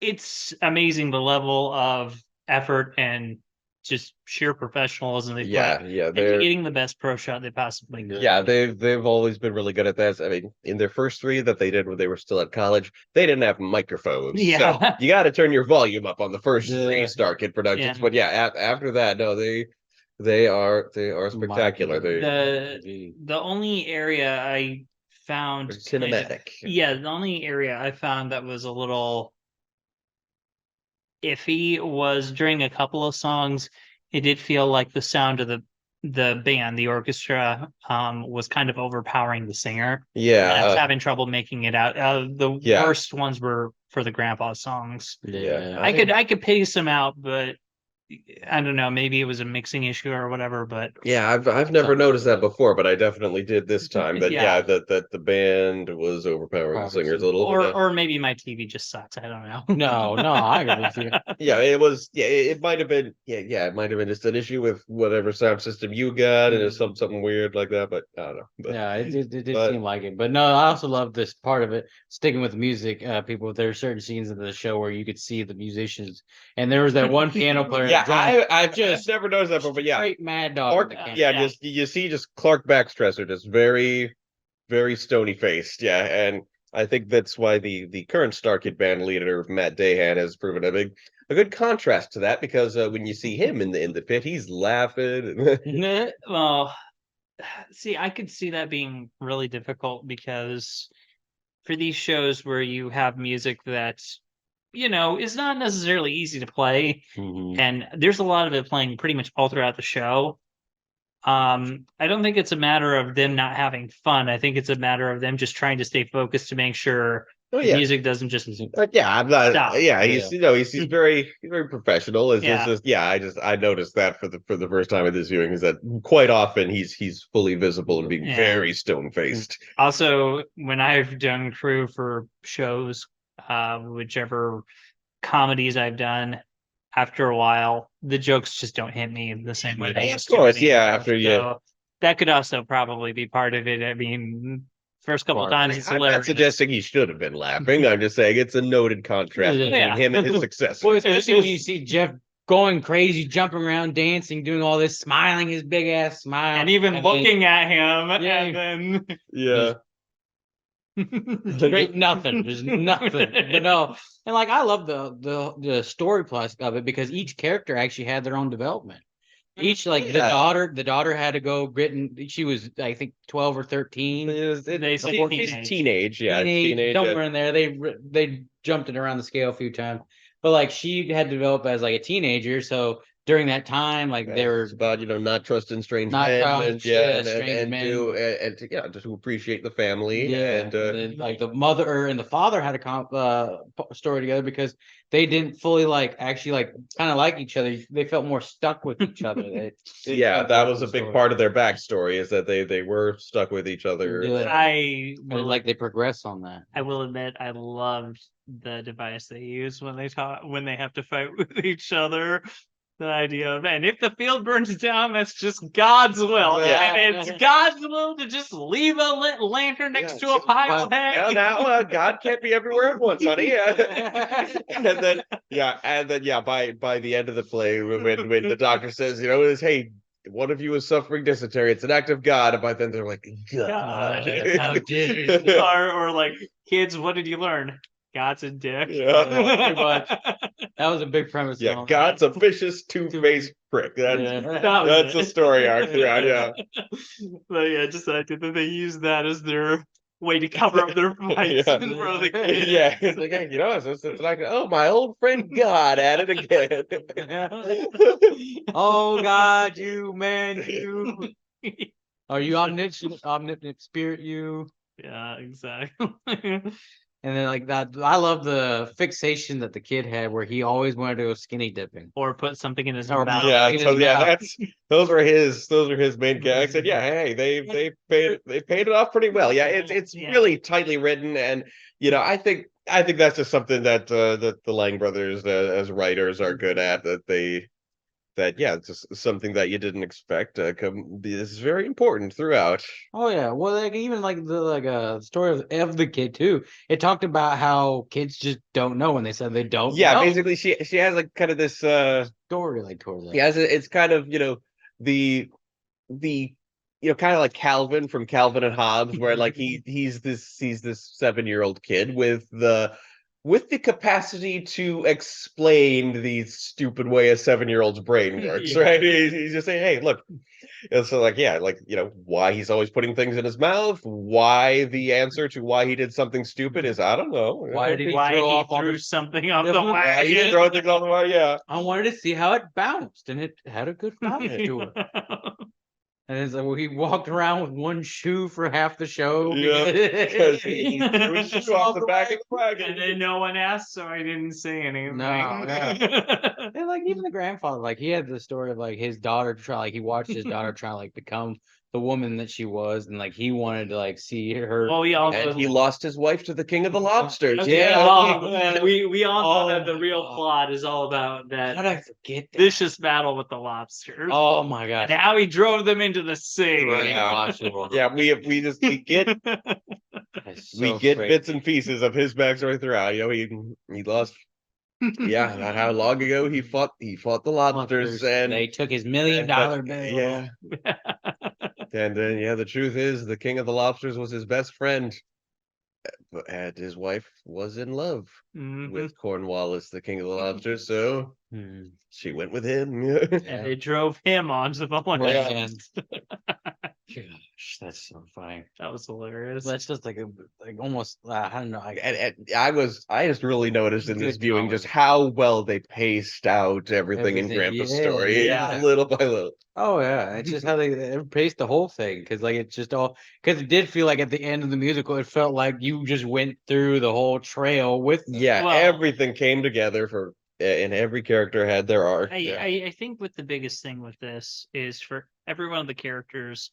It's amazing the level of effort and just sheer professionalism they put Yeah, into they're getting the best pro shot they possibly could. yeah, they've always been really good at that. I mean, in their first three that they did when they were still at college, they didn't have microphones. Yeah. So you got to turn your volume up on the first three Yeah. StarKid productions. Yeah. But yeah, after that, no, they are spectacular. The only area I found They're cinematic. the only area I found that was a little iffy was during a couple of songs. It did feel like the sound of the band, the orchestra, was kind of overpowering the singer. And I was having trouble making it out. The Yeah. worst ones were for the grandpa songs. Yeah. I could pace them out, but I don't know. Maybe it was a mixing issue or whatever. But Yeah, I've never noticed that before, but I definitely did this time. That Yeah. that the band was overpowering the singers a little bit. or maybe my TV just sucks. I don't know. No, I agree with you. Yeah, it was. Yeah, it might have been. Yeah, it might have been just an issue with whatever sound system you got, and it's something weird like that. But I don't know. But, Yeah, it did but- seem like it. But no, I also love this part of it. Sticking with music, people, there are certain scenes in the show where you could see the musicians, and there was that one piano player. yeah, I've just just never noticed that before. But yeah, straight mad dog. or, in the camera. yeah, just you see just Clark Baxtresser, just very, very stony faced. Yeah, and I think that's why the current StarKid band leader Matt Dahan has proven a good contrast to that, because when you see him in the pit, he's laughing. Well, see, I could see that being really difficult because for these shows where you have music that, is not necessarily easy to play, and there's a lot of it playing pretty much all throughout the show. I don't think it's a matter of them not having fun. I think it's a matter of them just trying to stay focused to make sure Oh the yeah. music doesn't just Yeah, I'm not. Stop. Yeah, he's he's very professional. It's Yeah. just I noticed that for the first time at this viewing is that quite often he's fully visible and being Yeah. very stone faced. Also, when I've done crew for shows, whichever comedies I've done, after a while, the jokes just don't hit me the same way they Yeah, used of course, to. yeah, after you- So that could also probably be part of it. I mean, first couple of times it's I'm not hilarious. suggesting he should have been laughing. I'm just saying it's a noted contrast between Yeah. him and his success. Well, especially when you see Jeff going crazy, jumping around, dancing, doing all this, smiling his big ass smile, And even then looking at him, Yeah. and then Yeah. straight nothing. There's nothing. But no, and like I love the story plus of it because each character actually had their own development. Each like the daughter had to go written. She was I think 12 or 13. It's They say teenage. Teenage, yeah, Teenage, somewhere in there. They jumped it around the scale a few times, but like she had to develop as like a teenager. So during that time, like they were It's about not trusting strange Not men, trusting, and yeah, strange men. just to appreciate the family, and and then, like the mother and the father had a story together because they didn't fully like actually like kind of like each other. They felt more stuck with each other. yeah, that was a big part of their backstory is that they were stuck with each other. Yeah. I will like they progress on that. I will admit I loved the device they use when they have to fight with each other. The idea of, and if the field burns down, that's just God's will. Yeah. And it's God's will to just leave a lit lantern next to a pile of hay. Now God can't be everywhere at once, honey. and then by the end of the play, when the doctor says, hey, one of you is suffering dysentery, it's an act of God, and by then they're like, God. How dare you. or like, kids, what did you learn? God's a dick. Yeah. Pretty much. That was a big premise. Yeah, God's a vicious, two-faced prick. That's was the it. story arc throughout, yeah. But yeah, just I did that they use that as their way to cover up their fights Yeah. in front of the kids. Yeah, it's like, hey, it's like, oh, my old friend God at it again. Oh God, you man, you. Are you omnipotent spirit? You. Yeah, exactly. And then like that, I love the fixation that the kid had, where he always wanted to go skinny dipping. Or put something in his Or- mouth. Yeah, in so his yeah, mouth. those are his main gags. And yeah, hey, they paid it off pretty well. Yeah, it's Yeah. really tightly written, and I think that's just something that the Lang brothers as writers are good at. That it's just something that you didn't expect. This is very important throughout. Oh yeah, well, like even like the story of the kid too. It talked about how kids just don't know, and they said they don't Yeah, know. basically, she has like kind of this Story like towards that. yeah, it's kind of the kind of like Calvin from Calvin and Hobbes, where like he's this 7-year-old kid with the capacity to explain the stupid way a 7-year-old's brain works, Yeah. right? He's just saying, hey, look. And so like, yeah, like, why he's always putting things in his mouth, why the answer to why he did something stupid is, I don't know. Why did he Why throw he off all threw this? something off Yeah, the why He did wagon? throw things on the wire, yeah. I wanted to see how it bounced, and it had a good bounce to it. And it's like, well, he walked around with one shoe for half the show. Yeah, because he threw his shoe off the back of the And wagon. then no one asked, so I didn't say anything. No, And like even the grandfather, like he had the story of like his daughter he watched his daughter try to like become the woman that she was, and like he wanted to like see her. Well, we all And he lost his wife to the king of the lobsters. Yeah. Oh, we all know that the Oh, real God. plot is all about How did that I forget that? vicious battle with the lobsters. Oh my And gosh. how he drove them into the sea. Yeah, we get That's we so get crazy. bits and pieces of his backstory throughout. He lost. Yeah, not how long ago he fought the lobsters, and They took his $1 million bill. yeah, and then the truth is the king of the lobsters was his best friend, and his wife was in love Mhm. with Cornwallis, the king of the lobsters, so Hmm. she went with him. And they drove him onto the land. Gosh, that's so funny. That was hilarious. That's just like almost I don't know. And I just really noticed in this Good viewing comedy. just how well they paced out everything in Everything, Grandpa's yeah, story, yeah. little by little. Oh yeah, it's just how they paced the whole thing because like it's just all because it did feel like at the end of the musical it felt like you just went through the whole trail with them. Yeah, Well- everything came together and every character had their arc. I think what the biggest thing with this is for every one of the characters,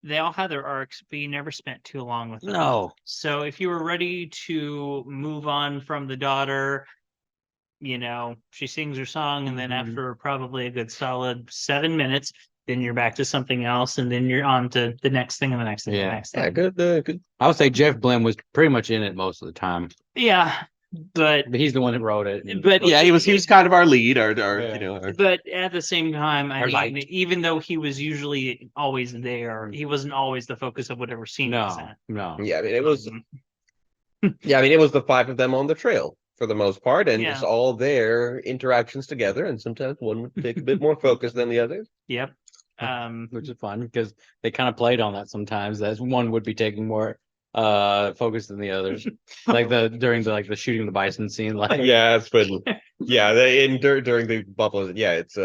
they all had their arcs, but you never spent too long with them. No, So if you were ready to move on from the daughter, she sings her song, and then Mhm. after probably a good solid 7 minutes, then you're back to something else, and then you're on to the next thing and the next thing and the Yeah. next Yeah, thing. good. I would say Jeff Blim was pretty much in it most of the time, Yeah, but but he's the one that wrote it. and- but Yeah, he was kind of our lead, our Yeah. But at the same time, I Or mean, light. even though he was usually always there, he wasn't always the focus of whatever scene he was No, in. no. yeah. I mean, it was Mhm. it was the 5 of them on the trail for the most part, and Yeah. just all their interactions together. And sometimes one would take a bit more focus than the other. Yep. Which is fun because they kind of played on that sometimes. As one would be taking more focus than the others, like during the shooting the bison scene. Like Yeah, it's been during the Buffalo. Yeah, it's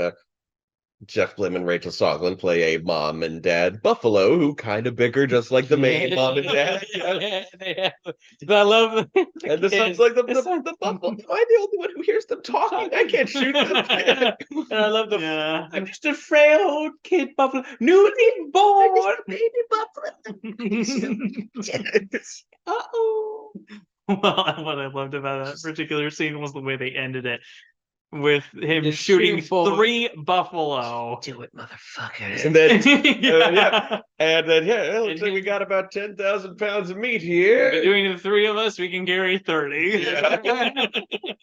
Jeff Blim and Rachel Soglin play a mom and dad buffalo who kind of bicker just like the main mom and dad. Yeah. But I love And the son's like the buffalo. Am I the only one who hears them talking? I can't shoot them. And I love the Yeah. I'm just a frail old kid buffalo, newly born. Baby buffalo. Uh-oh. Well, what I loved about that particular scene was the way they ended it with him Just shooting shooting bull- 3 buffalo. Do it, motherfuckers. And then Yeah. it looks like we got about 10,000 pounds of meat here. Between the 3 of us, we can carry 30. Yeah.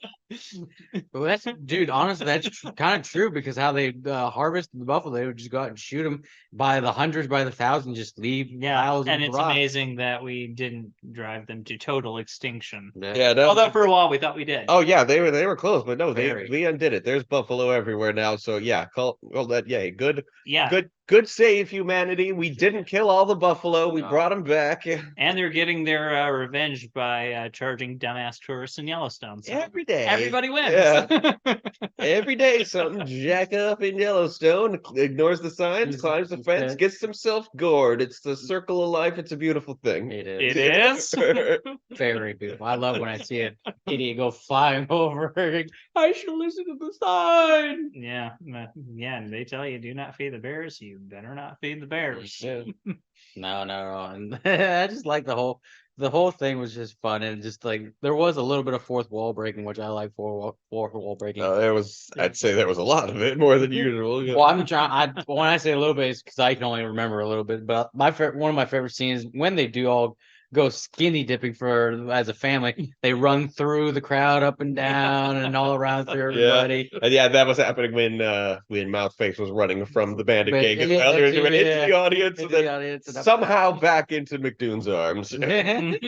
Well, that's dude. Honestly, that's kind of true because how they harvest the buffalo, they would just go out and shoot them by the hundreds, by the thousand, just leave piles and of it's rock. amazing that we didn't drive them to total extinction. Yeah, no. Although for a while we thought we did. Oh yeah, they were close, but no, Very. we undid it. There's buffalo everywhere now, so yeah, good Yeah. good save, humanity. We didn't kill all the buffalo. We No. brought them back. And they're getting their revenge by charging dumbass tourists in Yellowstone. So Every day. everybody wins. Yeah. Every day, something jack up in Yellowstone, ignores the signs, climbs the fence, gets himself gored. It's the circle of life. It's a beautiful thing. It It is is. very beautiful. I love when I see an idiot go flying over. I should listen to the sign. Yeah, and they tell you do not feed the bears. You better not feed the bears. Yeah. No, and I just like the whole the whole thing was just fun, and just like there was a little bit of fourth wall breaking, which I like. Fourth wall breaking. I'd say there was a lot of it, more than usual. Yeah. Well, I'm trying. When I say a little bit, it's because I can only remember a little bit. But one of my favorite scenes when they do all go skinny dipping as a family. They run through the crowd up and down and all around through everybody. And yeah, that was happening when Mouthface was running from the Bandit King as well. That's They went into the audience Into and the then audience and up- somehow back into McDoon's arms. And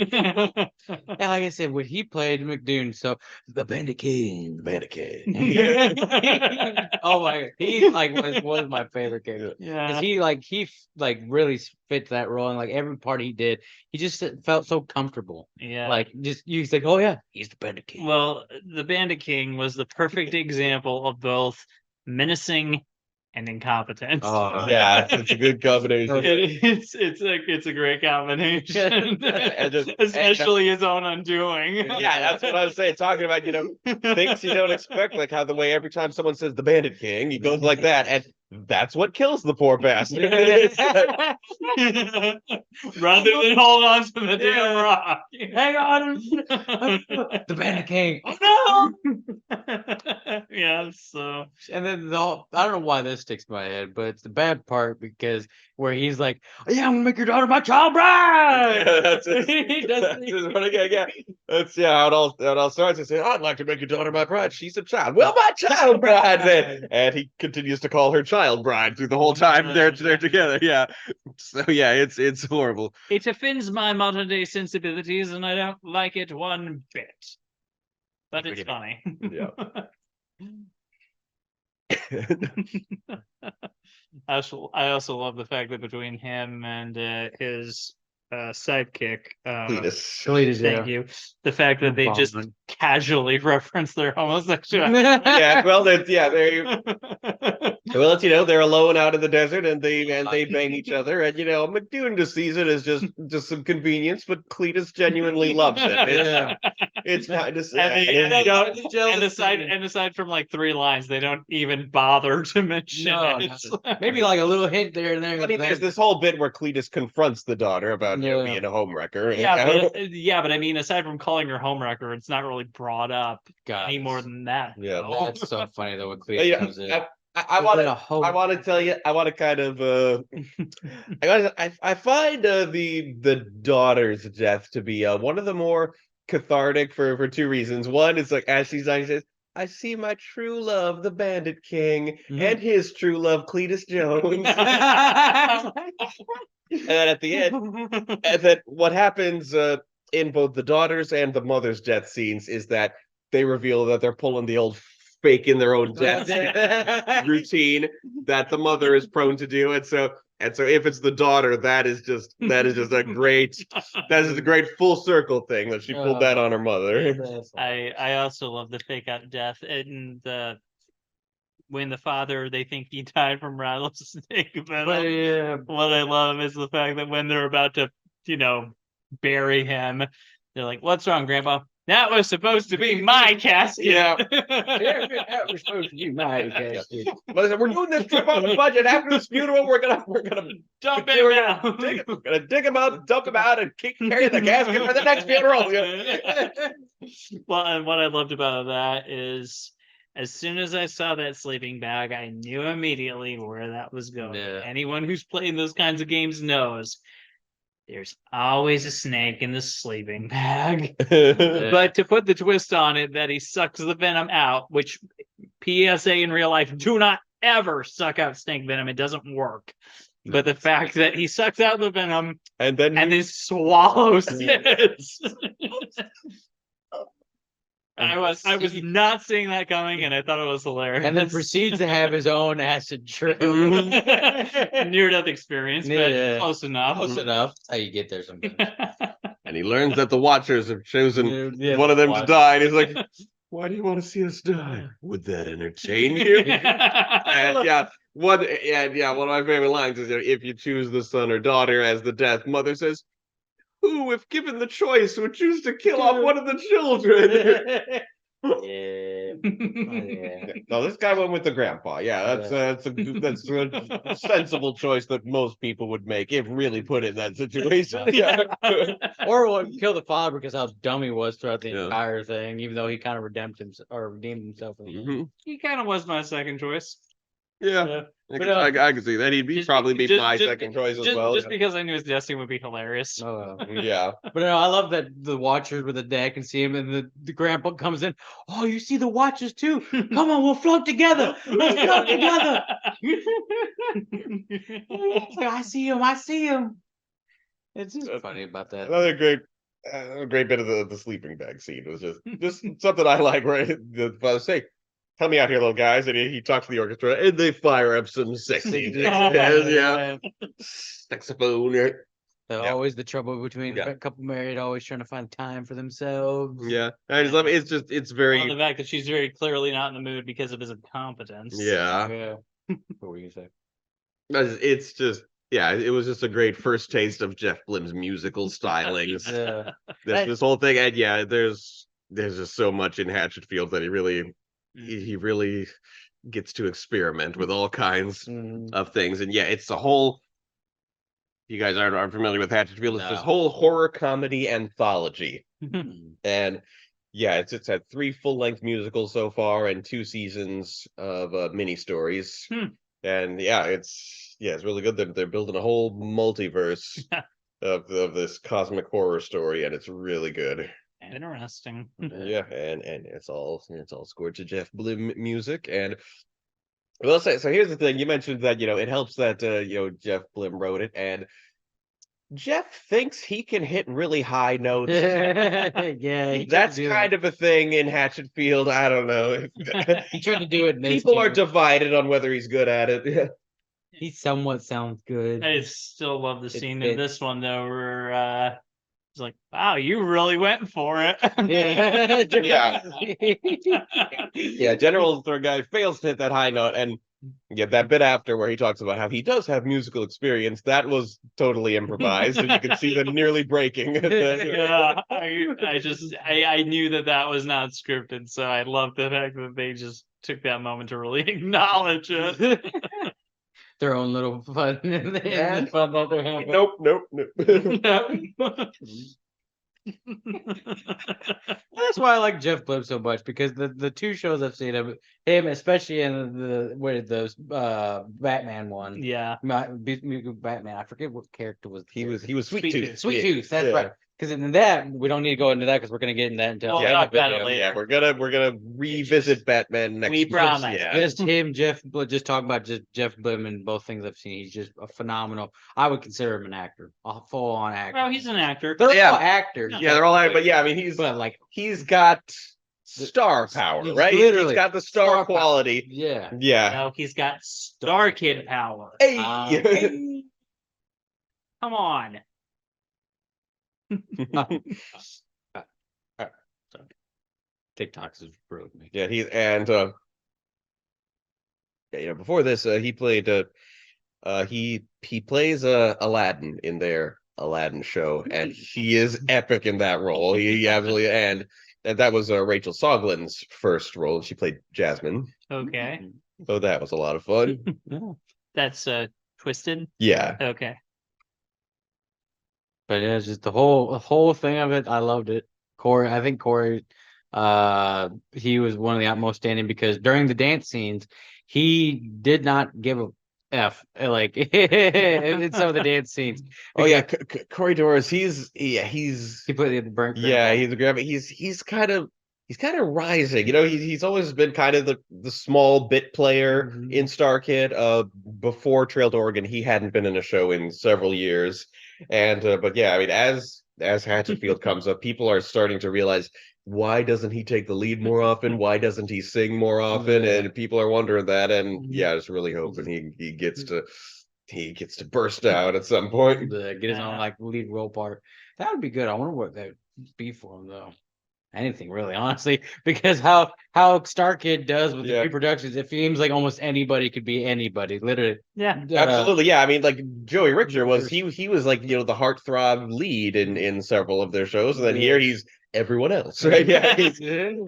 like I said, when he played McDoon, so the Bandit King. Bandit King. Oh my! He like was my favorite character. Yeah. Because he really fits that role, and like every part he did, he just felt so comfortable. Yeah. Like he's like, oh yeah, he's the Bandit King. Well, the Bandit King was the perfect example of both menacing and incompetent. Oh, yeah, it's a good combination. It's a great combination, especially his own undoing. Yeah, that's what I was saying. Talking about, things you don't expect, like how the way every time someone says the Bandit King, he goes like that, and that's what kills the poor bastard. Rather than hold on to the damn rock. Hang on, the Bandit King. Oh no! Yeah, so And then I don't know why this sticks in my head, but it's the bad part because where he's like, yeah, I'm gonna make your daughter my child bride. Yeah, that's it. He does- That's his running gag, yeah. That's how it all starts. He says, I'd like to make your daughter my bride. She's a child. Well, my child bride then. And he continues to call her child bride through the whole time they're together. Yeah. So yeah, it's horrible. it offends my modern day sensibilities, and I don't like it one bit. But it's funny. Yeah. I also love the fact that between him and his sidekick, Cletus. thank you, the fact that they just casually reference their homosexuality. Yeah, well, well, they're alone out in the desert and they bang each other, and McDoon just sees it as just some convenience, but Cletus genuinely loves it. It's kind of sad. And aside from like 3 lines, they don't even bother to mention it. Maybe like a little hint there and there. I mean, there's this whole bit where Cletus confronts the daughter about being a homewrecker. But I mean, aside from calling her homewrecker, it's not really brought up any more than that. Yeah. That's so funny though when Cletus comes in. I want to tell you. I want to kind of. I find the daughter's death to be one of the more cathartic for 2 reasons. One is like as she's dying, she says, "I see my true love, the Bandit King, and his true love, Cletus Jones." And then at the end, and then what happens in both the daughter's and the mother's death scenes is that they reveal that they're pulling the old fake in their own death routine that the mother is prone to do, and so if it's the daughter, that is just a great full circle thing that she pulled that on her mother. I also love the fake out death and when the father, they think he died from rattlesnake venom. What I love is the fact that when they're about to bury him, they're like, "What's wrong, Grandpa?" "That was supposed to be my casket." Yeah. That was supposed to be my casket. But we're doing this trip on the budget. After this funeral, we're gonna Dump him out. we're gonna dig him up, dump him out, and carry the casket for the next funeral. Well, and what I loved about that is, as soon as I saw that sleeping bag, I knew immediately where that was going. Yeah. Anyone who's playing those kinds of games knows there's always a snake in the sleeping bag. But to put the twist on it that he sucks the venom out, which PSA in real life, do not ever suck out snake venom. It doesn't work. But the fact that he sucks out the venom and then swallows it. I was not seeing that coming, and I thought it was hilarious. And then proceeds to have his own acid trip. Near-death experience, but close enough. Close enough. That's how you get there sometimes. And he learns that the Watchers have chosen one of them to die, and he's like, "Why do you want to see us die? Would that entertain you?" And one of my favorite lines is, "If you choose the son or daughter as the death, mother says, who, if given the choice, would choose to kill off one of the children?" Yeah. Yeah. No, this guy went with the grandpa. Yeah, that's a sensible choice that most people would make if really put in that situation. Yeah. Or would kill the father because how dumb he was throughout the Yeah. entire thing, even though he kind of redeemed himself. In the end. Mhm. He kind of was my second choice. Yeah. Yeah. I, But, can, I can see that. He'd probably be my second choice as well. Just because I knew his destiny would be hilarious. Oh, Yeah. but no, I love that the Watchers with the dad can see him, and the grandpa comes in. Oh, you see the Watchers too? Come on, we'll float together. Let's float together. It's like, I see him. I see him. It's just funny about that. Another great bit of the sleeping bag scene was just something I like. Right, the father say, "Tell me out here, little guys," and he talks to the orchestra, and they fire up some sexy jazz, yeah, saxophone, yeah. Always the trouble between Yeah. a couple married, always trying to find time for themselves. Yeah. I just love it. It's very Well, the fact that she's very clearly not in the mood because of his incompetence. yeah. What were you say? It's just yeah. It was just a great first taste of Jeff Blim's musical stylings. Yeah. This whole thing, and yeah, there's just so much in Hatchetfield that he really gets to experiment with all kinds of things, and yeah, it's the whole. You guys aren't familiar with Hatchetfield. It's this whole horror comedy anthology, and yeah, it's had 3 full-length musicals so far and 2 seasons of mini stories, and yeah, it's really good. They're building a whole multiverse of this cosmic horror story, and it's really good. Interesting. Yeah, and it's all scored to Jeff Blim music, and well, so here's the thing. You mentioned that it helps that Jeff Blim wrote it, and Jeff thinks he can hit really high notes. Yeah, That's kind of a thing in Hatchetfield. I don't know. he tried to do it. People are divided on whether he's good at it. He somewhat sounds good. I still love the scene fits. in this one though, where it's like, "Wow, you really went for it." Yeah. Yeah, General Store guy fails to hit that high note, and yeah, that bit after where he talks about how he does have musical experience, that was totally improvised, and you can see them nearly breaking. Yeah, I knew that was not scripted, so I love the fact that they just took that moment to really acknowledge it. Their own little fun and the fun that they're having. Nope. That's why I like Jeff Blim so much, because the 2 shows I've seen of him, especially in the Batman one. Yeah. Batman. I forget what character was. He was Sweet Tooth. Sweet Tooth. That's right. Because in that, we don't need to go into that because we're going to get into that until We'll talk about it later. Yeah, we're gonna revisit Batman next. We promise. Yeah. Just him, just talking about just Jeff Blim and both things I've seen. He's just a phenomenal. I would consider him an actor, a full-on actor. Well, he's an actor. They're all actors. Yeah, they're all. But yeah, I mean, he's got star power, right? Literally, he's got the star quality. Power. Yeah. Yeah. No, he's got StarKid power. Hey. Come on. TikToks is ruined me. Yeah, before this, he played he plays Aladdin in their Aladdin show, and he is epic in that role. He absolutely and that was Rachel Soglin's first role. She played Jasmine. Okay. So that was a lot of fun. That's Twisted. Yeah. Okay. But yeah, it's just the whole thing of it. I loved it. I think Corey, he was one of the most standing because during the dance scenes, he did not give a F like in some of the dance scenes. Oh yeah, Corey Doris. He put the burnt. Yeah, he's a grab. He's kind of rising. He's always been kind of the small bit player in StarKid. Before Trail to Oregon, he hadn't been in a show in several years. And but yeah, I mean, as Hatchetfield comes up, people are starting to realize, why doesn't he take the lead more often? Why doesn't he sing more often? And people are wondering that. And yeah, I was really hoping he gets to burst out at some point. Get his own lead role part. That would be good. I wonder what that would be for him though. Anything really, honestly, because how StarKid does with the pre-productions, it seems like almost anybody could be anybody, literally. Yeah, absolutely. Yeah, I mean, like Joey Richter was he was like the heartthrob lead in several of their shows, and then here he's everyone else, right? Yeah,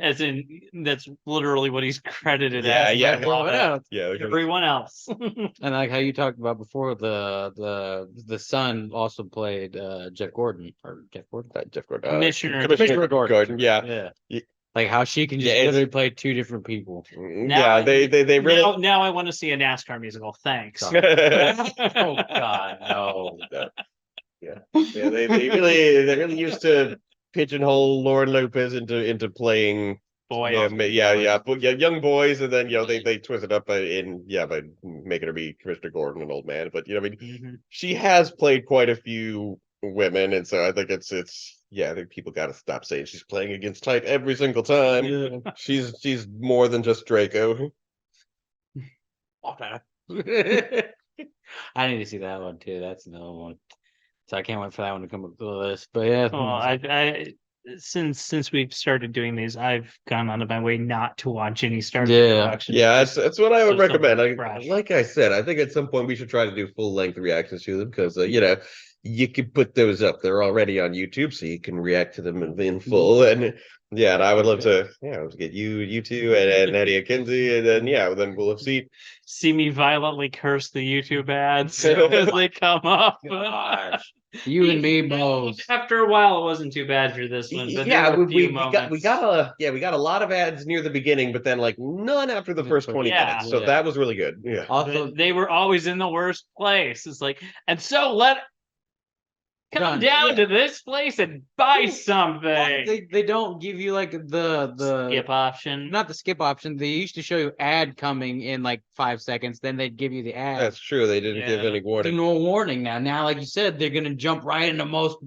As in, that's literally what he's credited yeah, as. yeah, Everyone else. yeah. Everyone else. And like how you talked about before, the son also played Jeff Gordon or Jeff Gordon. Jeff Gordon, Commissioner Gordon, yeah. Yeah. Like how she can just Yeah, it's- literally play two different people. Now- Yeah, they really. Now I want to see a NASCAR musical. Thanks. Oh God, no. Yeah, they really used to pigeonhole Lauren Lopez into playing Boy, young boys, and then they twisted up by making her be Commissioner Gordon, an old man. But I mean, Mhm. she has played quite a few women, and so I think it's I think people got to stop saying she's playing against type every single time. Yeah. She's more than just Draco. I need to see that one too. That's another one. So I can't wait for that one to come up to the list. But yeah, Well, I since we've started doing these, I've gone out of my way not to watch any Star Trek Yeah. productions. Yeah, that's what I would So something recommend. fresh. Like I said, I think at some point we should try to do full length reactions to them because you could put those up. They're already on YouTube, so you can react to them in full. And and I would love to get you two, and Eddie and Kinsey, and then then we'll have seen. See me violently curse the YouTube ads as they come up. Gosh. You and me both. After a while, it wasn't too bad for this one, but there were a few moments. we got a lot of ads near the beginning, but then like none after the first 20 Yeah. minutes. So that was really good. Yeah. Also, But they were always in the worst place. It's like, and so come Done. down to this place and buy something. they don't give you like the Skip option. not the skip option. They used to show you ad coming in like 5 seconds, then they'd give you the ad. That's true. They didn't give Yeah. any warning. No warning now. Now, like you said, they're gonna jump right into most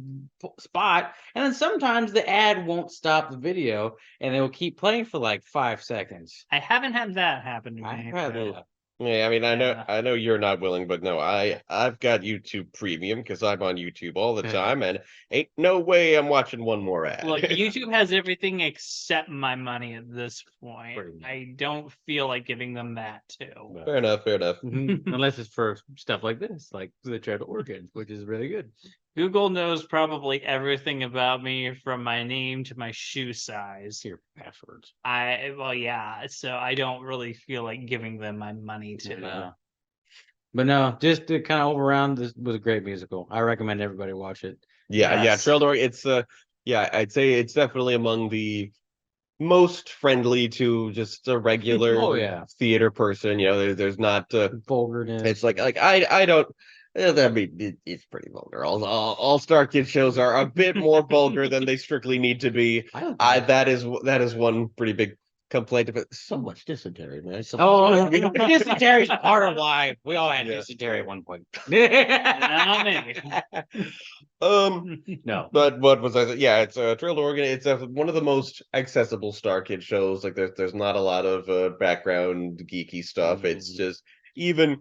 spot, and then sometimes the ad won't stop the video, and they will keep playing for like 5 seconds. I haven't had that happen to me. I've had that. Yeah, I mean, Yeah. I know you're not willing, but no, I've got YouTube Premium because I'm on YouTube all the time, and ain't no way I'm watching one more ad. Look, YouTube has everything except my money at this point. Pretty much. I don't feel like giving them that too. Fair enough. Fair enough. Unless it's for stuff like this, like the Tread Orchid, which is really good. Google knows probably everything about me from my name to my shoe size. Your passwords. Yeah, so I don't really feel like giving them my money to No. But no, just to kind of overround, this was a great musical. I recommend everybody watch it. Yeah, Yes. Trail Dog. It's I'd say it's definitely among the most friendly to just a regular Oh, yeah. theater person. There's not. Vulgarness. It's like I don't. I mean, it's pretty vulgar. All StarKid shows are a bit more vulgar than they strictly need to be. That is one pretty big complaint of it. So much dysentery, man. Dysentery is part of life. We all had Yeah. dysentery at one point. Not me. No. But what was I? Yeah, it's Trail to Oregon. It's one of the most accessible StarKid shows. Like there's not a lot of background geeky stuff. It's just even.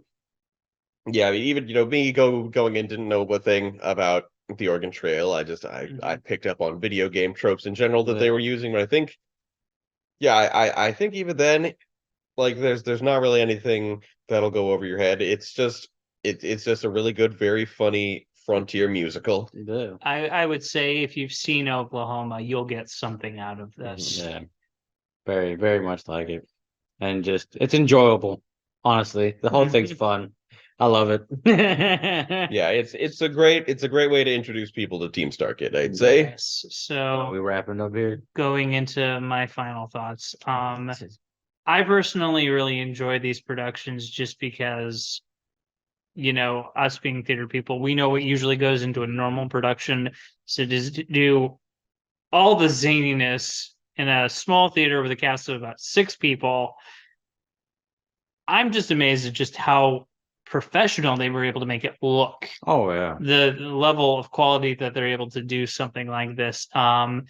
Yeah, I mean, even me going in didn't know a thing about the Oregon Trail. I picked up on video game tropes in general that they were using, but I think, I think even then, like there's not really anything that'll go over your head. It's just a really good, very funny frontier musical. I would say if you've seen Oklahoma, you'll get something out of this. Yeah. Very, very much like it. And just it's enjoyable. Honestly. The whole thing's fun. I love it. Yeah, it's a great way to introduce people to Team StarKid, I'd say. Yes. So We wrapping up here. going into my final thoughts, I personally really enjoy these productions just because, us being theater people, we know what usually goes into a normal production. So to do all the zaniness in a small theater with a cast of about 6 people, I'm just amazed at just how professional they were able to make it look. Oh yeah. The level of quality that they're able to do something like this. I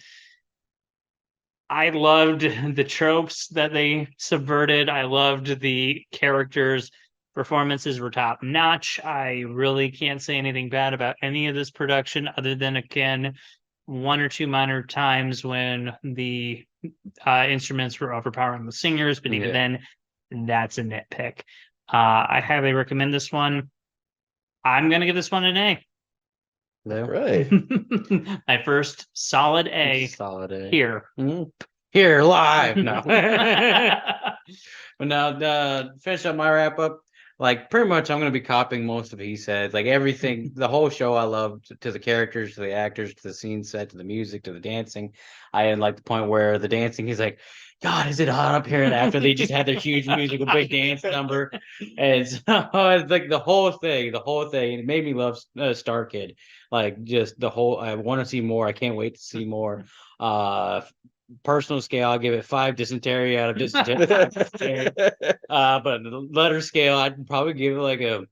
loved the tropes that they subverted. I loved the characters. Performances were top notch. I really can't say anything bad about any of this production other than, again, 1 or 2 minor times when the instruments were overpowering the singers, but even then, that's a nitpick. I highly recommend this one. I'm going to give this one an A. There. Right. My first solid A Solid A. here. Here live. No. But now to finish up my wrap up, like pretty much I'm gonna be copying most of what he said. Like everything, the whole show I loved, to the characters, to the actors, to the scene set, to the music, to the dancing. I had like the point where the dancing, he's like, God, is it hot up here? And after they just had their huge musical big dance number. And so it's like the whole thing, and it made me love StarKid. Like just the whole, I want to see more. I can't wait to see more. Personal scale, I'll give it 5 dysentery out of dysentery. But the letter scale, I'd probably give it like a.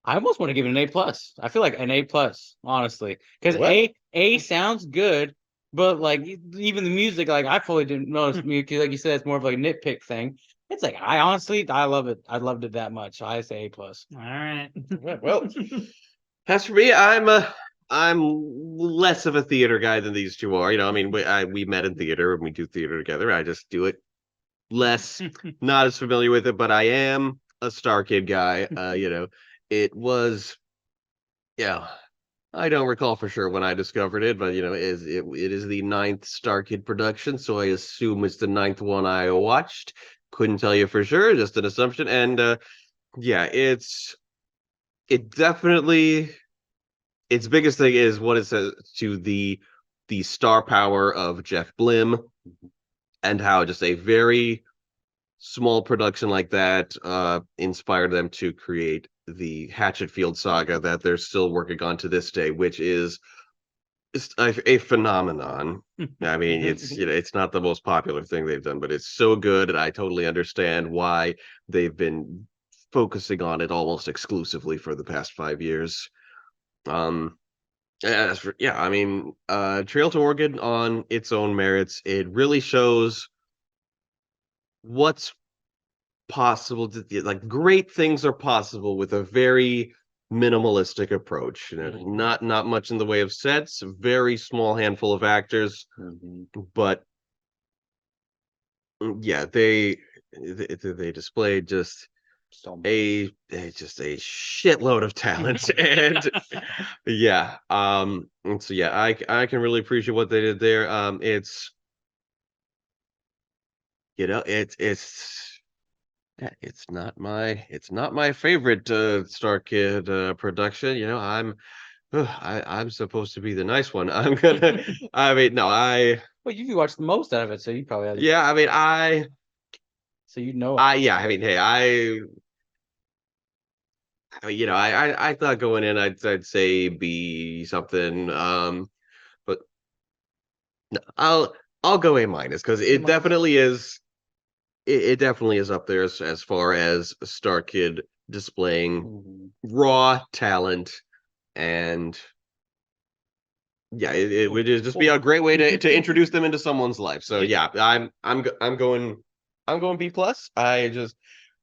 I almost want to give it an A plus. I feel like an A plus, honestly, because What? A sounds good, but like even the music, like I fully didn't notice me because, like you said, it's more of like a nitpick thing. It's like I honestly, I love it. I loved it that much. So I say A plus. All right. Well, as for me, I'm less of a theater guy than these two are. I mean, we met in theater and we do theater together. I just do it less, not as familiar with it, but I am a StarKid guy. It was, yeah. I don't recall for sure when I discovered it, but it is the ninth StarKid production, so I assume it's the ninth one I watched. Couldn't tell you for sure, just an assumption. And yeah, it definitely its biggest thing is what it says to the star power of Jeff Blim and how just a very small production like that inspired them to create the Hatchetfield saga that they're still working on to this day, which is a phenomenon. I mean, it's not the most popular thing they've done, but it's so good, and I totally understand why they've been focusing on it almost exclusively for the past 5 years. I mean, Trail to Oregon on its own merits, it really shows what's possible. Like great things are possible with a very minimalistic approach. Not much in the way of sets, very small handful of actors, but yeah, they displayed just So much. just a shitload of talent and yeah and so yeah I can really appreciate what they did there. It's it's not my favorite StarKid production. I'm supposed to be the nice one. I'm gonna I mean no I Well, you watched the most out of it, so you probably have. yeah I mean So you know. yeah I mean hey I thought going in I'd say B something, but no, I'll go A minus because it definitely is. It definitely is up there as far as StarKid displaying raw talent, and yeah, it would just be a great way to introduce them into someone's life. So yeah, I'm going B plus. I just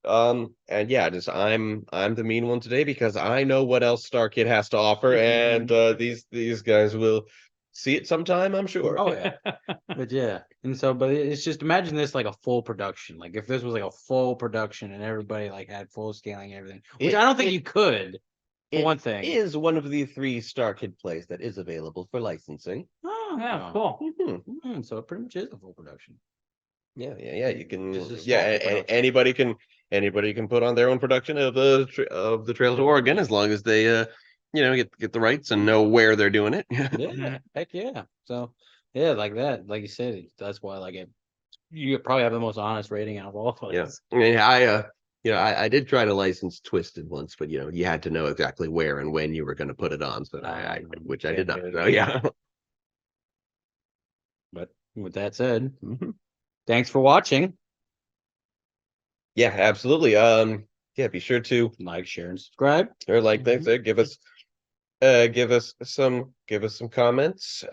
and yeah, just I'm the mean one today because I know what else StarKid has to offer, and these guys will see it sometime, I'm sure. Oh yeah. But yeah, and so, but it's just imagine this like a full production. Like if this was like a full production and everybody like had full scaling and everything, which I don't think you could. For one thing, is one of the 3 StarKid plays that is available for licensing. Oh, Yeah, cool. So it pretty much is a full production. Yeah. You can. Just a small Yeah, production. anybody can put on their own production of the Trail to Oregon as long as they get the rights and know where they're doing it. Yeah, heck yeah. So yeah, like that, like you said, that's why like it. You probably have the most honest rating out of all of us. Yeah. I mean, I did try to license Twisted once, but you had to know exactly where and when you were going to put it on, so which I did not. So yeah. But with that said, Mhm. thanks for watching. Yeah, absolutely. Yeah, be sure to Like, share, and subscribe. or like things there. Give us some comments.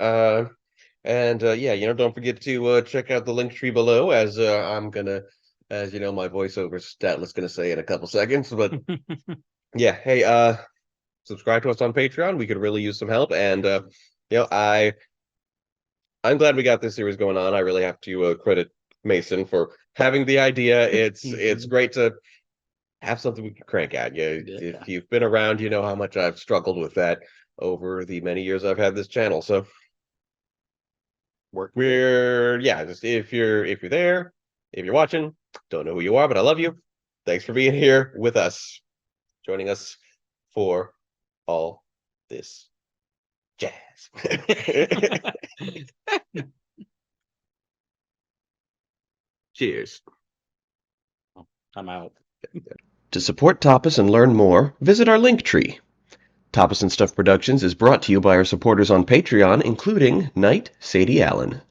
And yeah, don't forget to check out the link tree below as I'm gonna, as my voiceover statless gonna say in a couple seconds. But yeah, hey, subscribe to us on Patreon. We could really use some help. And I'm glad we got this series going on. I really have to credit Mason for having the idea. It's great to have something we can crank out. Yeah, Yeah. if you've been around, you know how much I've struggled with that over the many years I've had this channel. So just if you're there, if you're watching, don't know who you are, but I love you. Thanks for being here with us, joining us for all this jazz. Cheers. I'm out. To support Tapas and learn more, visit our link tree. Tapas and Stuff Productions is brought to you by our supporters on Patreon, including Knight Sadie Allen.